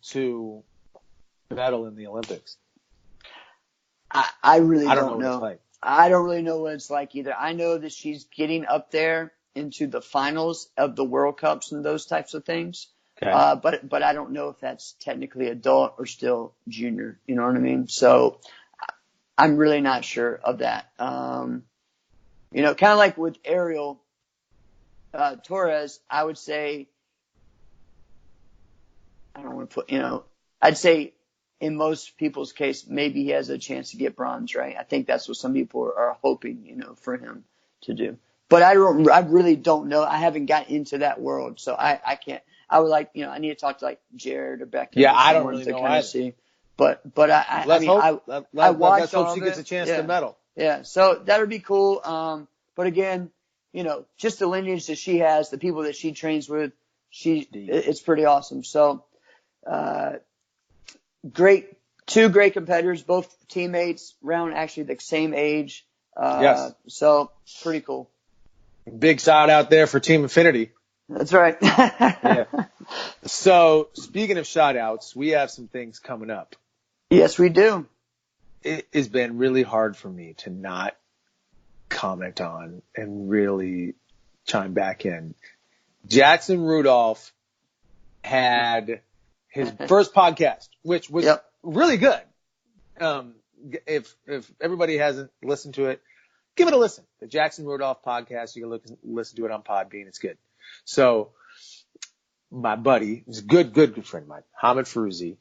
to medal in the Olympics? I really don't know. What it's like. I don't really know what it's like either. I know that she's getting up there into the finals of the World Cups and those types of things. Okay. But I don't know if that's technically adult or still junior. You know what I mean? So I'm really not sure of that. Kind of like with Ariel Torres, I would say, I don't want to put, I'd say in most people's case, maybe he has a chance to get bronze, right? I think that's what some people are hoping, for him to do. But I really don't know. I haven't got into that world, so I can't. I would like, I need to talk to like Jared or Becca. Yeah, I don't really know either. See. But let's hope she gets a chance to medal. Yeah, so that would be cool. But again, just the lineage that she has, the people that she trains with, it's pretty awesome. So, two great competitors, both teammates, around actually the same age. Yes. So pretty cool. Big shout out there for Team Infinity. That's right. Yeah. So speaking of shout outs, we have some things coming up. Yes, we do. It has been really hard for me to not comment on and really chime back in. Jackson Rudolph had his first podcast, which was really good. If everybody hasn't listened to it, give it a listen. The Jackson Rudolph podcast, you can listen to it on Podbean. It's good. So my buddy, he's a good friend of mine, Hamid Farouzi,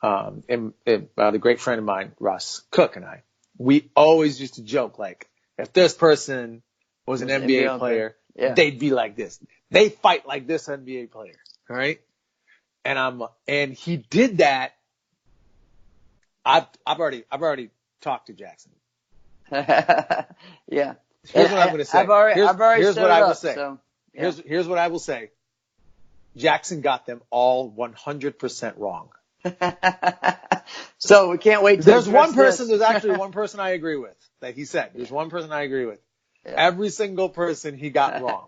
and the great friend of mine, Ross Cook, and I, we always used to joke, like, if this person was an NBA player, they'd be like this. They fight like this NBA player. All right. And he did that. I've already talked to Jackson. Yeah. Here's what I'm going to say. Here's what I will say. So, yeah. Here's what I will say. Jackson got them all 100% wrong. So we can't wait. There's actually one person I agree with that he said. There's one person I agree with. Yeah. Every single person he got wrong.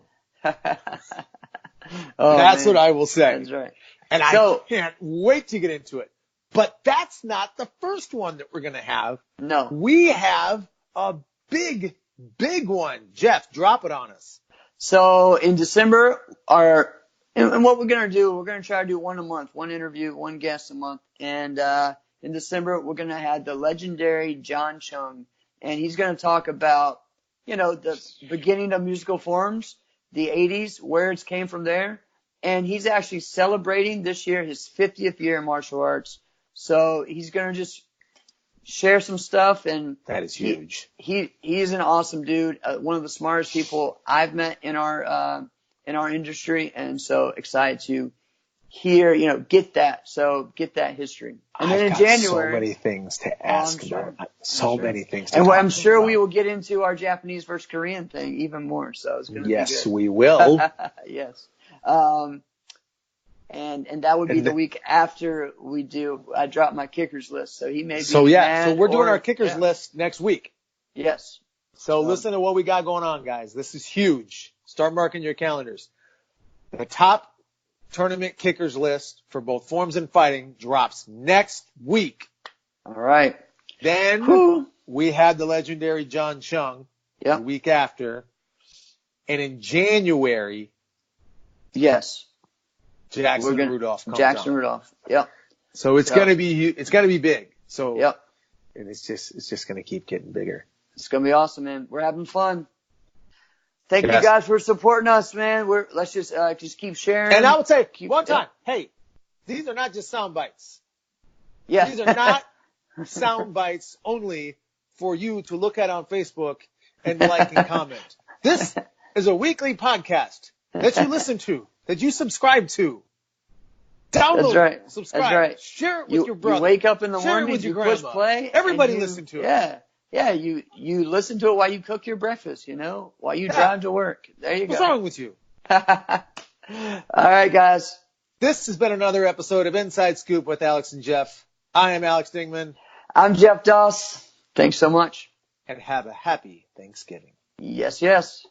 That's what I will say. That's right. And I can't wait to get into it. But that's not the first one that we're going to have. No. We have a big one. Jeff, drop it on us. So in December, and what we're going to do, we're going to try to do one a month, one interview, one guest a month. And in December, we're going to have the legendary John Chung. And he's going to talk about, the beginning of musical forms, the 80s, where it came from there. And he's actually celebrating this year his 50th year in martial arts. So he's going to just share some stuff. And that is huge. He's an awesome dude. One of the smartest people I've met in our industry. And so excited to hear, get that history. And then in January, so many things to ask sure. about. So many things to and talk I'm sure about. we will get into our Japanese versus Korean thing even more. So it's going to be good. Yes, we will. Yes. And that would be the week after I drop my kickers list. So he may be So we're doing our kickers list next week. Yes. So listen to what we got going on, guys. This is huge. Start marking your calendars. The top tournament kickers list for both forms and fighting drops next week. All right. Then we have the legendary John Chung the week after. And in January, Jackson Rudolph comes Jackson on. Rudolph. Yep. So it's gonna be big. So and it's just gonna keep getting bigger. It's gonna be awesome, man. We're having fun. Thank you guys for supporting us, man. Let's just keep sharing. And I would say one time, hey, these are not just sound bites. Yeah. These are not sound bites only for you to look at on Facebook and like and comment. This is a weekly podcast that you listen to, that you subscribe to. Download it, subscribe. That's right. Share it with your brother. You wake up in the Share morning, it with your you grandma. push play. Everybody listen to it. Yeah, you listen to it while you cook your breakfast, while you drive to work. There you go. What's wrong with you? All right, guys. This has been another episode of Inside Scoop with Alex and Jeff. I am Alex Dingman. I'm Jeff Doss. Thanks so much. And have a happy Thanksgiving. Yes, yes.